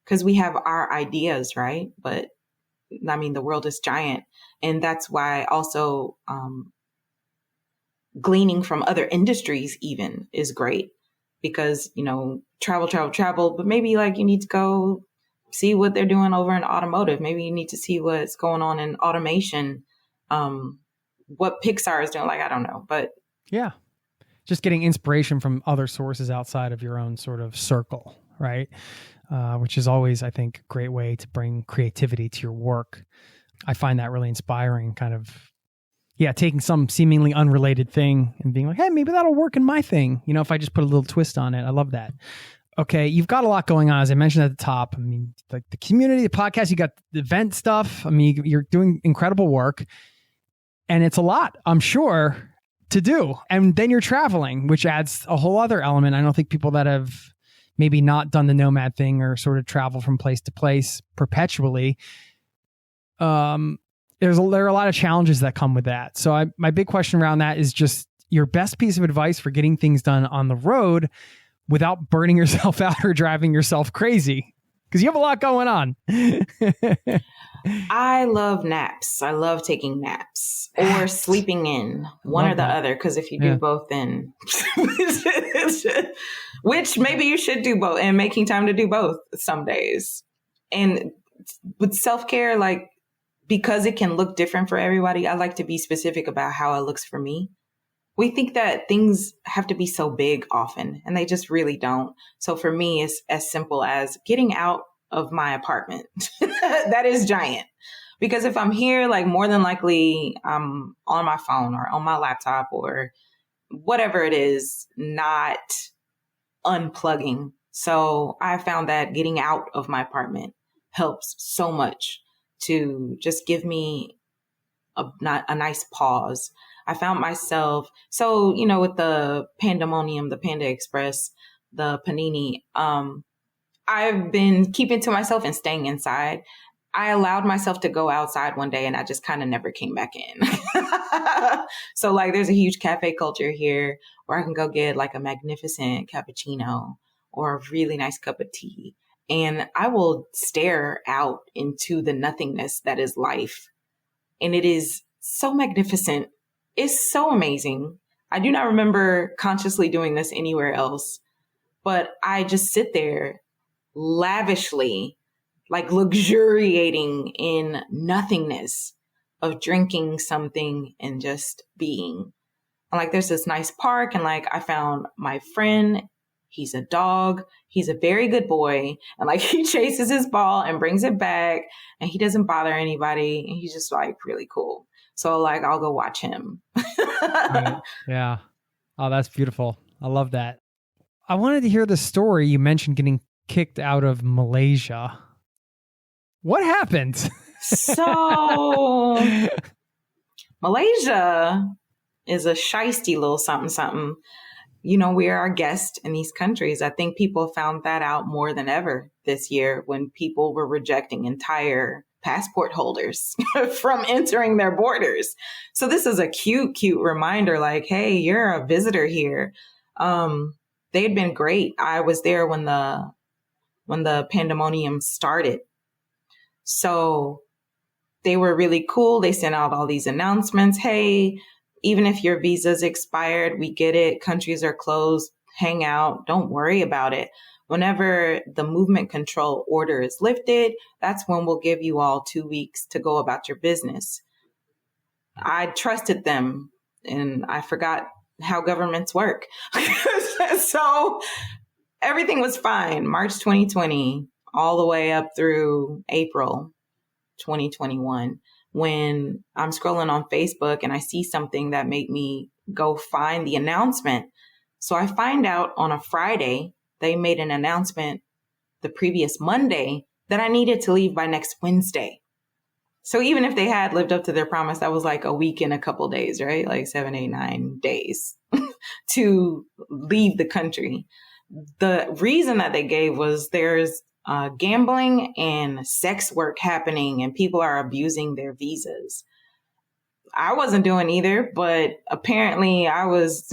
because we have our ideas, right? But I mean, the world is giant. And that's why also gleaning from other industries even is great, because, travel, but maybe like you need to go see what they're doing over in automotive. Maybe you need to see what's going on in automation. What Pixar is doing. Like, I don't know, but yeah, just getting inspiration from other sources outside of your own sort of circle, right? Which is always, I think, a great way to bring creativity to your work. I find that really inspiring, kind of, taking some seemingly unrelated thing and being like, hey, maybe that'll work in my thing. You know, if I just put a little twist on it. I love that. Okay, you've got a lot going on, as I mentioned at the top. I mean, like the community, the podcast, you got the event stuff. I mean, you're doing incredible work. And it's a lot, I'm sure, to do. And then you're traveling, which adds a whole other element. I don't think people that have maybe not done the nomad thing or sort of travel from place to place perpetually, there are a lot of challenges that come with that. So my big question around that is just your best piece of advice for getting things done on the road without burning yourself out or driving yourself crazy, because you have a lot going on. I love naps. I love taking naps or sleeping in, one or the other. Because if you do both, then which maybe you should do both, and making time to do both some days. And with self-care, like, because it can look different for everybody, I like to be specific about how it looks for me. We think that things have to be so big often, and they just really don't. So for me, it's as simple as getting out of my apartment. That is giant. Because if I'm here, like, more than likely I'm on my phone or on my laptop or whatever it is, not unplugging. So I found that getting out of my apartment helps so much to just give me a nice pause. I found myself, so, you know, with the pandemonium, the Panda Express, the Panini, I've been keeping to myself and staying inside. I allowed myself to go outside one day and I just kind of never came back in. So, like, there's a huge cafe culture here where I can go get like a magnificent cappuccino or a really nice cup of tea. And I will stare out into the nothingness that is life. And it is so magnificent. It's so amazing. I do not remember consciously doing this anywhere else, but I just sit there lavishly, like luxuriating in nothingness of drinking something and just being. And like, there's this nice park, and like, I found my friend. He's a dog. He's a very good boy. And like, he chases his ball and brings it back, and he doesn't bother anybody. And he's just like really cool. So like, I'll go watch him. Right. Yeah. Oh, that's beautiful. I love that. I wanted to hear the story. You mentioned getting kicked out of Malaysia. What happened? So Malaysia is a shisty little something, something. You know, we are our guest in these countries. I think people found that out more than ever this year when people were rejecting entire passport holders from entering their borders. So this is a cute reminder, like, hey, you're a visitor here. They had been great. I was there when the pandemonium started. So they were really cool. They sent out all these announcements. Hey, even if your visa's expired, we get it. Countries are closed. Hang out. Don't worry about it. Whenever the movement control order is lifted, that's when we'll give you all 2 weeks to go about your business. I trusted them, and I forgot how governments work. So everything was fine. March 2020, all the way up through April 2021. When I'm scrolling on Facebook and I see something that made me go find the announcement. So I find out on a Friday, they made an announcement the previous Monday that I needed to leave by next Wednesday. So even if they had lived up to their promise, that was like a week and a couple days, right? Like 7, 8, 9 days to leave the country. The reason that they gave was there's gambling and sex work happening, and people are abusing their visas. I wasn't doing either, but apparently I was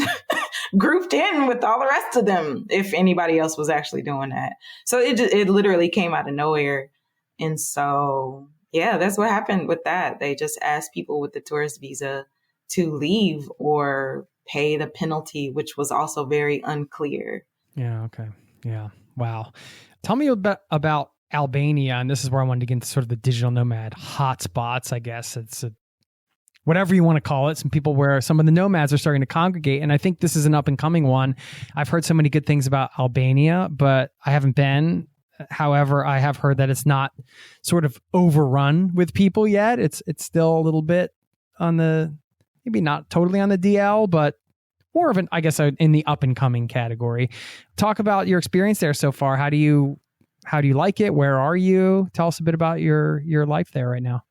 grouped in with all the rest of them if anybody else was actually doing that. So it literally came out of nowhere. And so, yeah, that's what happened with that. They just asked people with the tourist visa to leave or pay the penalty, which was also very unclear. Yeah. Okay. Yeah. Wow. Tell me about Albania, and this is where I wanted to get into sort of the digital nomad hotspots, I guess. It's whatever you want to call it. Some people where some of the nomads are starting to congregate. And I think this is an up and coming one. I've heard so many good things about Albania, but I haven't been. However, I have heard that it's not sort of overrun with people yet. It's still a little bit on the, maybe not totally on the DL, but more of an, I guess, in the up and coming category. Talk about your experience there so far. How do you like it? Where are you? Tell us a bit about your life there right now.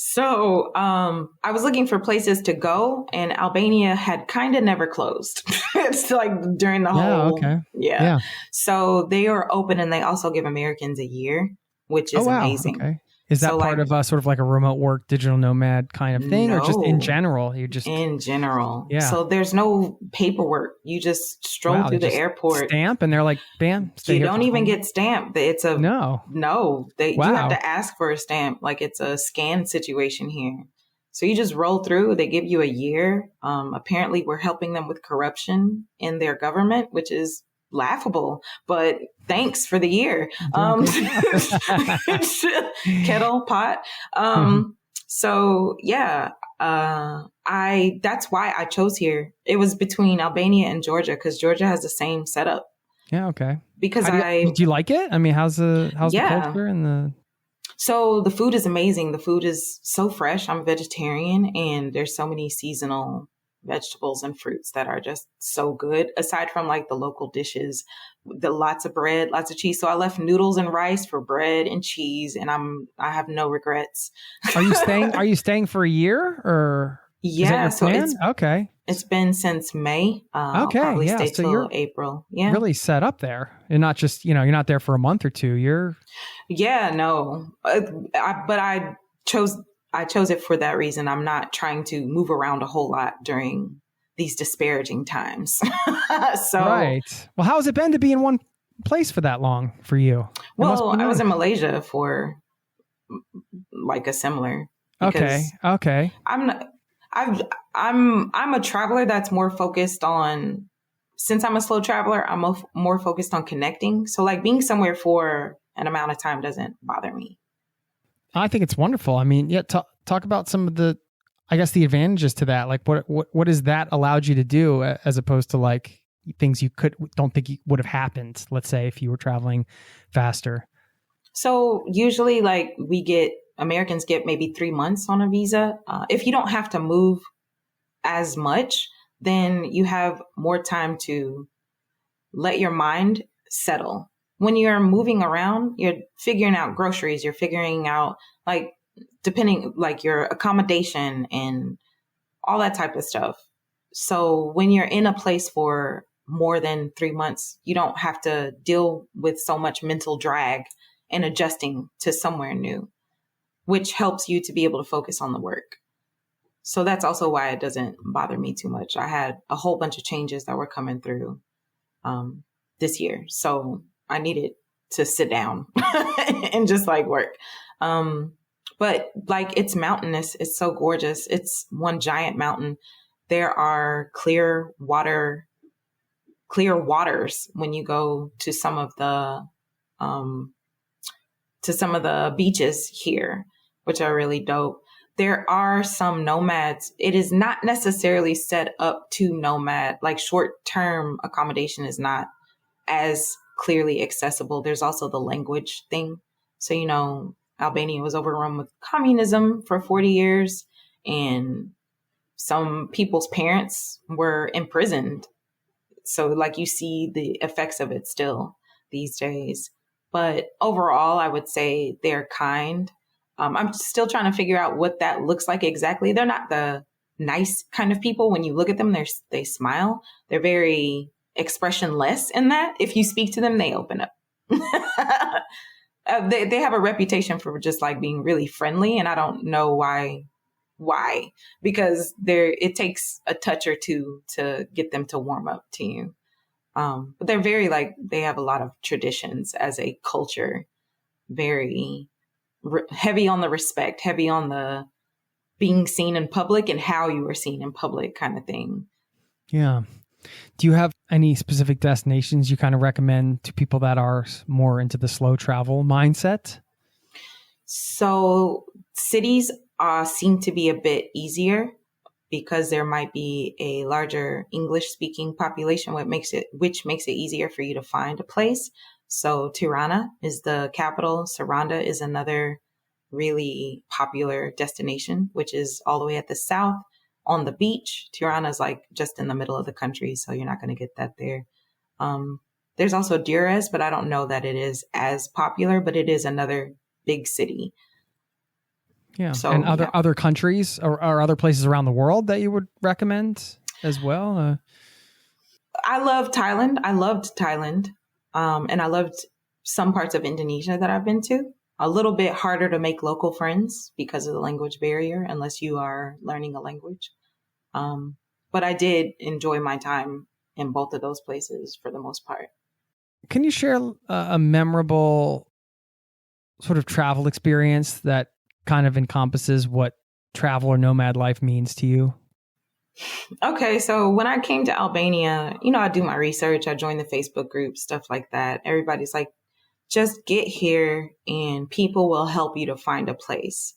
So I was looking for places to go, and Albania had kind of never closed. It's like during the whole, okay. Yeah. So they are open, and they also give Americans a year, which is amazing. Okay. Is that part of sort of like a remote work, digital nomad kind of thing, or just in general? In general. Yeah. So there's no paperwork. You just stroll through the airport. Stamp, and they're like, bam. You don't even get stamped. It's a no. You have to ask for a stamp. Like it's a scan situation here. So you just roll through. They give you a year. Apparently, we're helping them with corruption in their government, which is laughable, but thanks for the year. Kettle pot. So yeah, that's why I chose here. It was between Albania and Georgia, because Georgia has the same setup. Yeah. Okay. Because do you like it? I mean, how's the culture and the? So the food is amazing. The food is so fresh. I'm a vegetarian, and there's so many seasonal vegetables and fruits that are just so good, aside from like the local dishes, the lots of bread, lots of cheese. So I left noodles and rice for bread and cheese, and I have no regrets. Are you staying for a year, or yeah, so it's been since May. Okay. I'll probably stay till April. Yeah. Really set up there. And not just, you're not there for a month or two. But I chose it for that reason. I'm not trying to move around a whole lot during these disparaging times. So, right. Well, how has it been to be in one place for that long for you? Well, I was in Malaysia for like a similar. Okay. I'm a traveler that's more focused on, since I'm a slow traveler, I'm more focused on connecting. So like being somewhere for an amount of time doesn't bother me. I think it's wonderful. I mean, talk about some of the, I guess, the advantages to that. Like what has that allowed you to do, as opposed to like things you don't think would have happened, let's say, if you were traveling faster? So usually like Americans get maybe 3 months on a visa. If you don't have to move as much, then you have more time to let your mind settle. When you're moving around, you're figuring out groceries, you're figuring out like your accommodation and all that type of stuff. So when you're in a place for more than 3 months, you don't have to deal with so much mental drag and adjusting to somewhere new, which helps you to be able to focus on the work. So that's also why it doesn't bother me too much. I had a whole bunch of changes that were coming through this year. So I needed to sit down and just like work. But like it's mountainous. It's so gorgeous. It's one giant mountain. There are clear waters when you go to some of the beaches here, which are really dope. There are some nomads. It is not necessarily set up to nomad, like short-term accommodation is not as clearly accessible. There's also the language thing. So, Albania was overrun with communism for 40 years, and some people's parents were imprisoned. So like you see the effects of it still these days. But overall, I would say they're kind. I'm still trying to figure out what that looks like exactly. They're not the nice kind of people. When you look at them, they smile. They're very expressionless in that. If you speak to them, they open up. They have a reputation for just like being really friendly, and I don't know why, because it takes a touch or two to get them to warm up to you. But they're very they have a lot of traditions as a culture, very heavy on the respect, heavy on the being seen in public and how you are seen in public kind of thing. Yeah. Do you have any specific destinations you kind of recommend to people that are more into the slow travel mindset? So cities seem to be a bit easier because there might be a larger English speaking population, which makes it easier for you to find a place. So Tirana is the capital. Saranda is another really popular destination, which is all the way at the south on the beach. Tirana is like just in the middle of the country, so you're not going to get that there. There's also Dures, but I don't know that it is as popular, but it is another big city. Yeah. So, and other countries or other places around the world that you would recommend as well? I love Thailand. I loved Thailand. And I loved some parts of Indonesia that I've been to. A little bit harder to make local friends because of the language barrier, unless you are learning a language. But I did enjoy my time in both of those places for the most part. Can you share a memorable sort of travel experience that kind of encompasses what travel or nomad life means to you? Okay, so when I came to Albania, I do my research. I joined the Facebook group, stuff like that. Everybody's like, just get here and people will help you to find a place.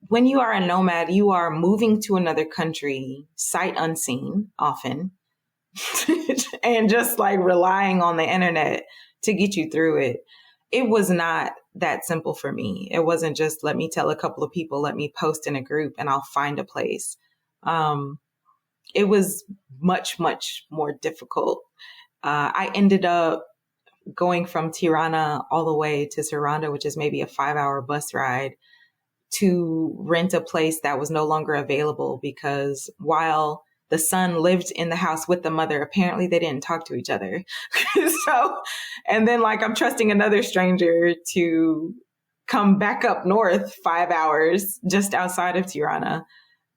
When you are a nomad, you are moving to another country, sight unseen often, and just like relying on the internet to get you through it. It was not that simple for me. It wasn't just let me tell a couple of people, let me post in a group and I'll find a place. It was much, much more difficult. I ended up going from Tirana all the way to Saranda, which is maybe a 5-hour bus ride, to rent a place that was no longer available because while the son lived in the house with the mother, apparently they didn't talk to each other. And then like I'm trusting another stranger to come back up north 5 hours just outside of Tirana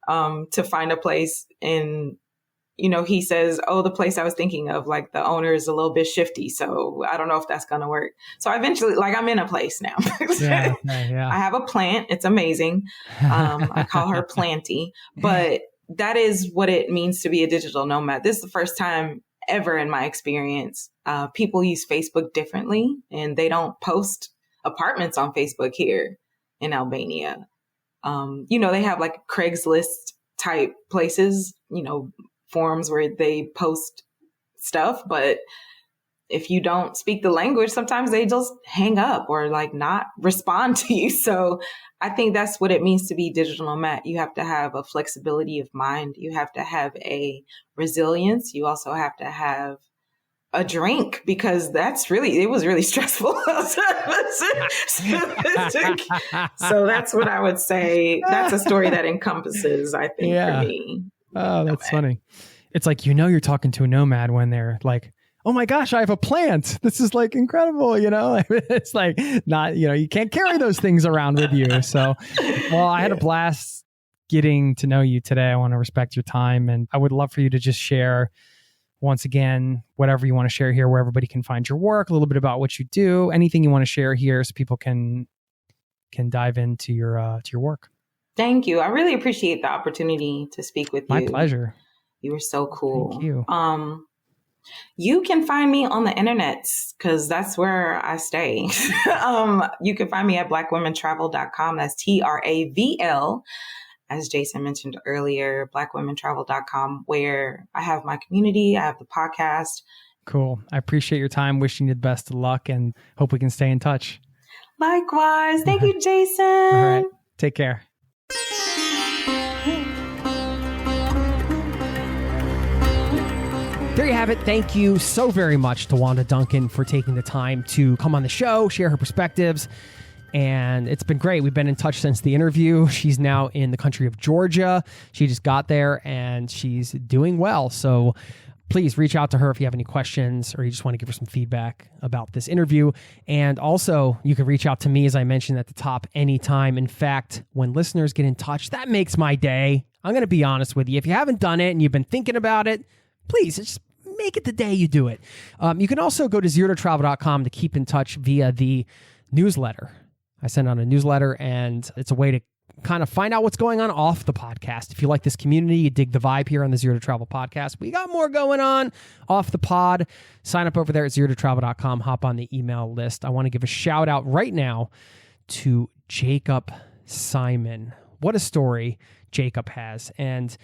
to find a place. And, he says, oh, the place I was thinking of, like the owner is a little bit shifty. So I don't know if that's going to work. So eventually, like I'm in a place now. Yeah. I have a plant. It's amazing. I call her Planty, but that is what it means to be a digital nomad. This is the first time ever in my experience. People use Facebook differently and they don't post apartments on Facebook here in Albania. They have like Craigslist type places, forums where they post stuff. But if you don't speak the language, sometimes they just hang up or like not respond to you. So I think that's what it means to be digital nomad. You have to have a flexibility of mind. You have to have a resilience. You also have to have a drink because it was really stressful. So that's what I would say. That's a story that encompasses, I think, for me. Oh, that's funny. It's like, you're talking to a nomad when they're like, oh my gosh, I have a plant. This is like incredible. It's like not, you can't carry those things around with you. So, well, I had a blast getting to know you today. I want to respect your time and I would love for you to just share once again, whatever you want to share here, where everybody can find your work, a little bit about what you do, anything you want to share here so people can dive into your work. Thank you. I really appreciate the opportunity to speak with you. My pleasure. You were so cool. Thank you. You can find me on the internet because that's where I stay. You can find me at blackwomentravl.com. That's TRAVL. As Jason mentioned earlier, blackwomentravl.com, where I have my community, I have the podcast. Cool. I appreciate your time. Wishing you the best of luck and hope we can stay in touch. Likewise. Thank you, Jason. All right. Take care. There you have it. Thank you so very much to Wanda Duncan for taking the time to come on the show, share her perspectives. And it's been great. We've been in touch since the interview. She's now in the country of Georgia. She just got there and she's doing well. So please reach out to her if you have any questions or you just want to give her some feedback about this interview. And also, you can reach out to me, as I mentioned at the top, anytime. In fact, when listeners get in touch, that makes my day. I'm going to be honest with you. If you haven't done it and you've been thinking about it, please just make it the day you do it. You can also go to zerototravel.com to keep in touch via the newsletter. I send out a newsletter and it's a way to kind of find out what's going on off the podcast. If you like this community, you dig the vibe here on the Zero to Travel podcast, we got more going on off the pod. Sign up over there at zerototravel.com. Hop on the email list. I want to give a shout out right now to Jacob Simon. What a story Jacob has. And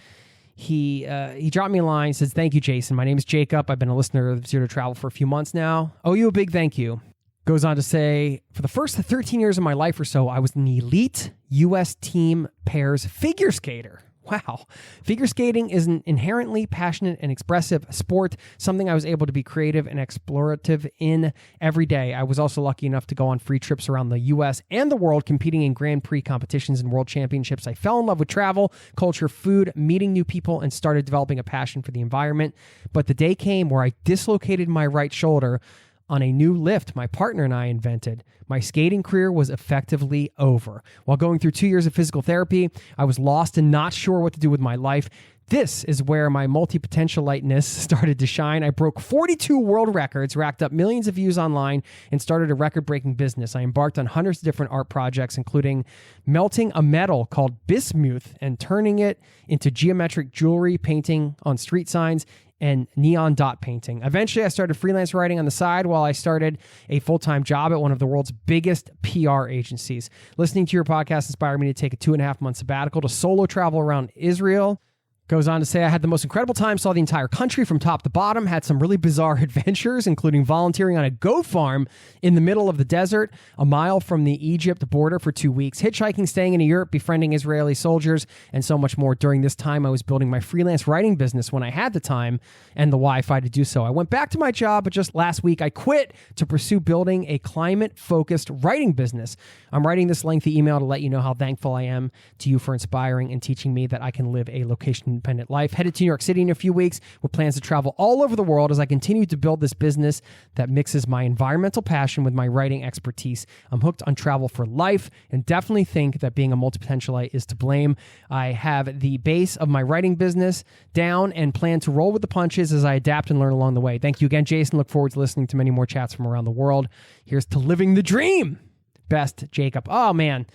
he dropped me a line, says, "Thank you, Jason. My name is Jacob. I've been a listener of Zero to Travel for a few months now. Owe you a big thank you." Goes on to say, "For the first 13 years of my life or so, I was an elite U.S. team pairs figure skater." Wow. Figure skating is an inherently passionate and expressive sport, something I was able to be creative and explorative in every day. I was also lucky enough to go on free trips around the U.S. and the world, competing in Grand Prix competitions and world championships. I fell in love with travel, culture, food, meeting new people, and started developing a passion for the environment. But the day came where I dislocated my right shoulder on a new lift my partner and I invented. My skating career was effectively over. While going through 2 years of physical therapy, I was lost and not sure what to do with my life. This is where my multi-potentialiteness started to shine. I broke 42 world records, racked up millions of views online, and started a record-breaking business. I embarked on hundreds of different art projects, including melting a metal called bismuth and turning it into geometric jewelry, painting on street signs, and neon dot painting. Eventually, I started freelance writing on the side while I started a full-time job at one of the world's biggest PR agencies. Listening to your podcast inspired me to take a 2.5-month sabbatical to solo travel around Israel. Goes on to say, I had the most incredible time, saw the entire country from top to bottom, had some really bizarre adventures, including volunteering on a goat farm in the middle of the desert, a mile from the Egypt border for 2 weeks, hitchhiking, staying in Europe, befriending Israeli soldiers, and so much more. During this time, I was building my freelance writing business when I had the time and the Wi-Fi to do so. I went back to my job, but just last week, I quit to pursue building a climate-focused writing business. I'm writing this lengthy email to let you know how thankful I am to you for inspiring and teaching me that I can live a location-independent life. Headed to New York City in a few weeks with plans to travel all over the world as I continue to build this business that mixes my environmental passion with my writing expertise. I'm hooked on travel for life and definitely think that being a multi-potentialite is to blame. I have the base of my writing business down and plan to roll with the punches as I adapt and learn along the way. Thank you again, Jason. Look forward to listening to many more chats from around the world. Here's to living the dream. Best, Jacob. Oh, man.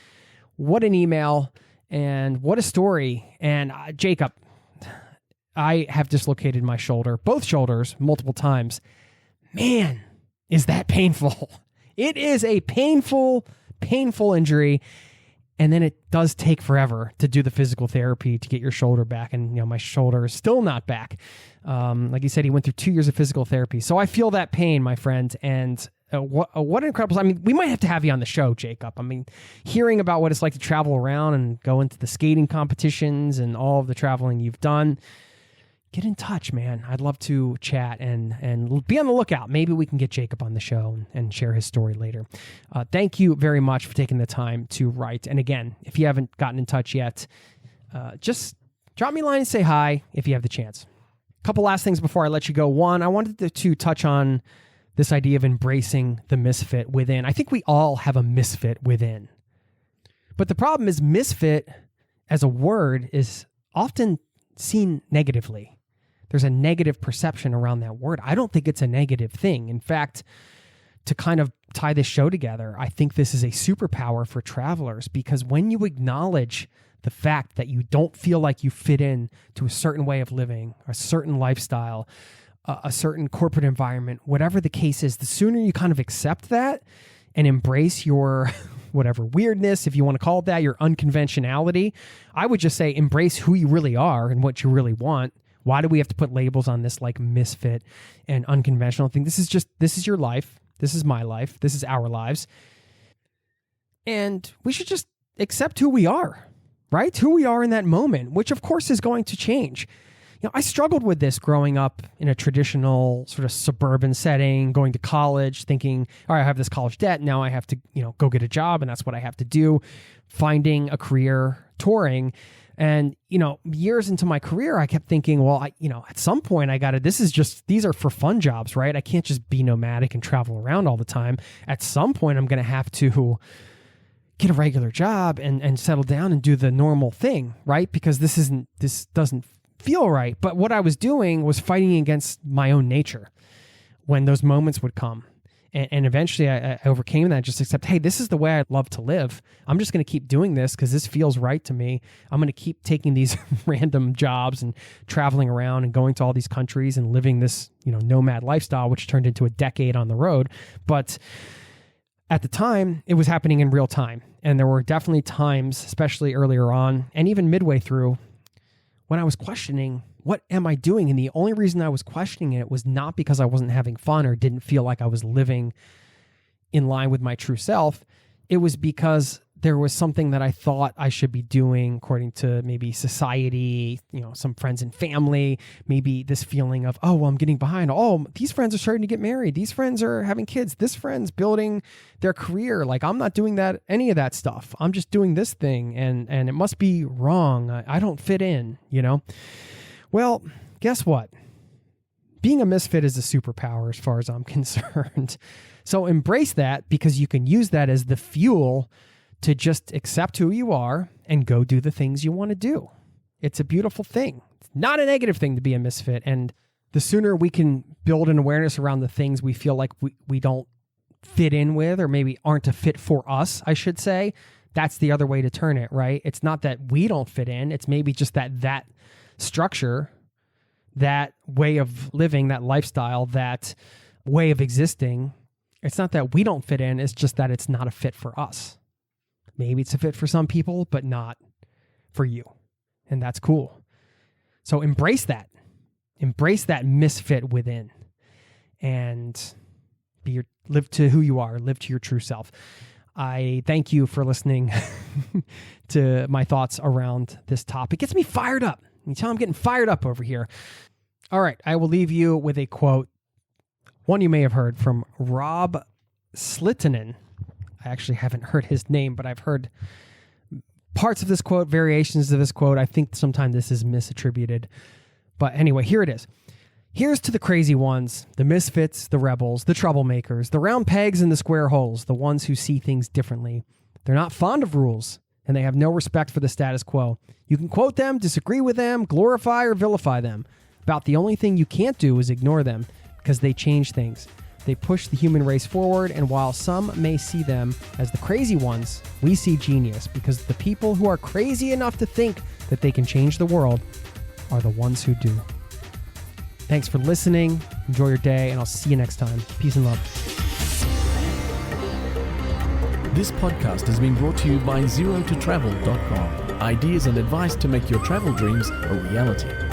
What an email and what a story. And Jacob, I have dislocated my shoulder, both shoulders, multiple times. Man, is that painful. It is a painful injury. And then it does take forever to do the physical therapy to get your shoulder back. And, my shoulder is still not back. Like you said, he went through 2 years of physical therapy. So I feel that pain, my friend. And what an incredible, we might have to have you on the show, Jacob. Hearing about what it's like to travel around and go into the skating competitions and all of the traveling you've done, get in touch, man. I'd love to chat and be on the lookout. Maybe we can get Jacob on the show and share his story later. Thank you very much for taking the time to write. And again, if you haven't gotten in touch yet, just drop me a line and say hi if you have the chance. A couple last things before I let you go. One, I wanted to touch on this idea of embracing the misfit within. I think we all have a misfit within. But the problem is misfit as a word is often seen negatively. There's a negative perception around that word. I don't think it's a negative thing. In fact, to kind of tie this show together, I think this is a superpower for travelers, because when you acknowledge the fact that you don't feel like you fit in to a certain way of living, a certain lifestyle, a certain corporate environment, whatever the case is, the sooner you kind of accept that and embrace your whatever weirdness, if you want to call it that, your unconventionality, I would just say embrace who you really are and what you really want. Why do we have to put labels on this like misfit and unconventional thing? This is your life. This is my life. This is our lives. And we should just accept who we are, right? Who we are in that moment, which of course is going to change. I struggled with this growing up in a traditional sort of suburban setting, going to college, thinking, all right, I have this college debt. Now I have to, go get a job, and that's what I have to do. Finding a career touring. And, years into my career, I kept thinking, well, at some point these are for fun jobs, right? I can't just be nomadic and travel around all the time. At some point, I'm going to have to get a regular job and settle down and do the normal thing, right? Because this doesn't feel right. But what I was doing was fighting against my own nature when those moments would come. And eventually I overcame that, just accept, hey, this is the way I love to live. I'm just going to keep doing this because this feels right to me. I'm going to keep taking these random jobs and traveling around and going to all these countries and living this, nomad lifestyle, which turned into a decade on the road. But at the time, it was happening in real time. And there were definitely times, especially earlier on and even midway through, when I was questioning, what am I doing? And the only reason I was questioning it was not because I wasn't having fun or didn't feel like I was living in line with my true self. It was because there was something that I thought I should be doing according to maybe society, some friends and family, maybe this feeling of, oh, well, I'm getting behind. Oh, these friends are starting to get married. These friends are having kids. This friend's building their career. Like, I'm not doing any of that stuff. I'm just doing this thing and it must be wrong. I don't fit in, Well, guess what? Being a misfit is a superpower as far as I'm concerned. So embrace that, because you can use that as the fuel to just accept who you are and go do the things you want to do. It's a beautiful thing. It's not a negative thing to be a misfit. And the sooner we can build an awareness around the things we feel like we don't fit in with, or maybe aren't a fit for us, I should say, that's the other way to turn it, right? It's not that we don't fit in. It's maybe just that structure, that way of living, that lifestyle, that way of existing. It's not that we don't fit in. It's just that it's not a fit for us. Maybe it's a fit for some people, but not for you. And that's cool. So embrace that. Embrace that misfit within and live to who you are, live to your true self. I thank you for listening to my thoughts around this topic. It gets me fired up. You tell I'm getting fired up over here. All right, I will leave you with a quote, one you may have heard from Rob Slittinen. I actually haven't heard his name, but I've heard parts of this quote, variations of this quote. I think sometimes this is misattributed. But anyway, here it is. Here's to the crazy ones, the misfits, the rebels, the troublemakers, the round pegs and the square holes, the ones who see things differently. They're not fond of rules, and they have no respect for the status quo. You can quote them, disagree with them, glorify or vilify them. About the only thing you can't do is ignore them, because they change things. They push the human race forward, and while some may see them as the crazy ones, we see genius, because the people who are crazy enough to think that they can change the world are the ones who do. Thanks for listening. Enjoy your day, and I'll see you next time. Peace and love. This podcast has been brought to you by ZeroToTravel.com. Ideas and advice to make your travel dreams a reality.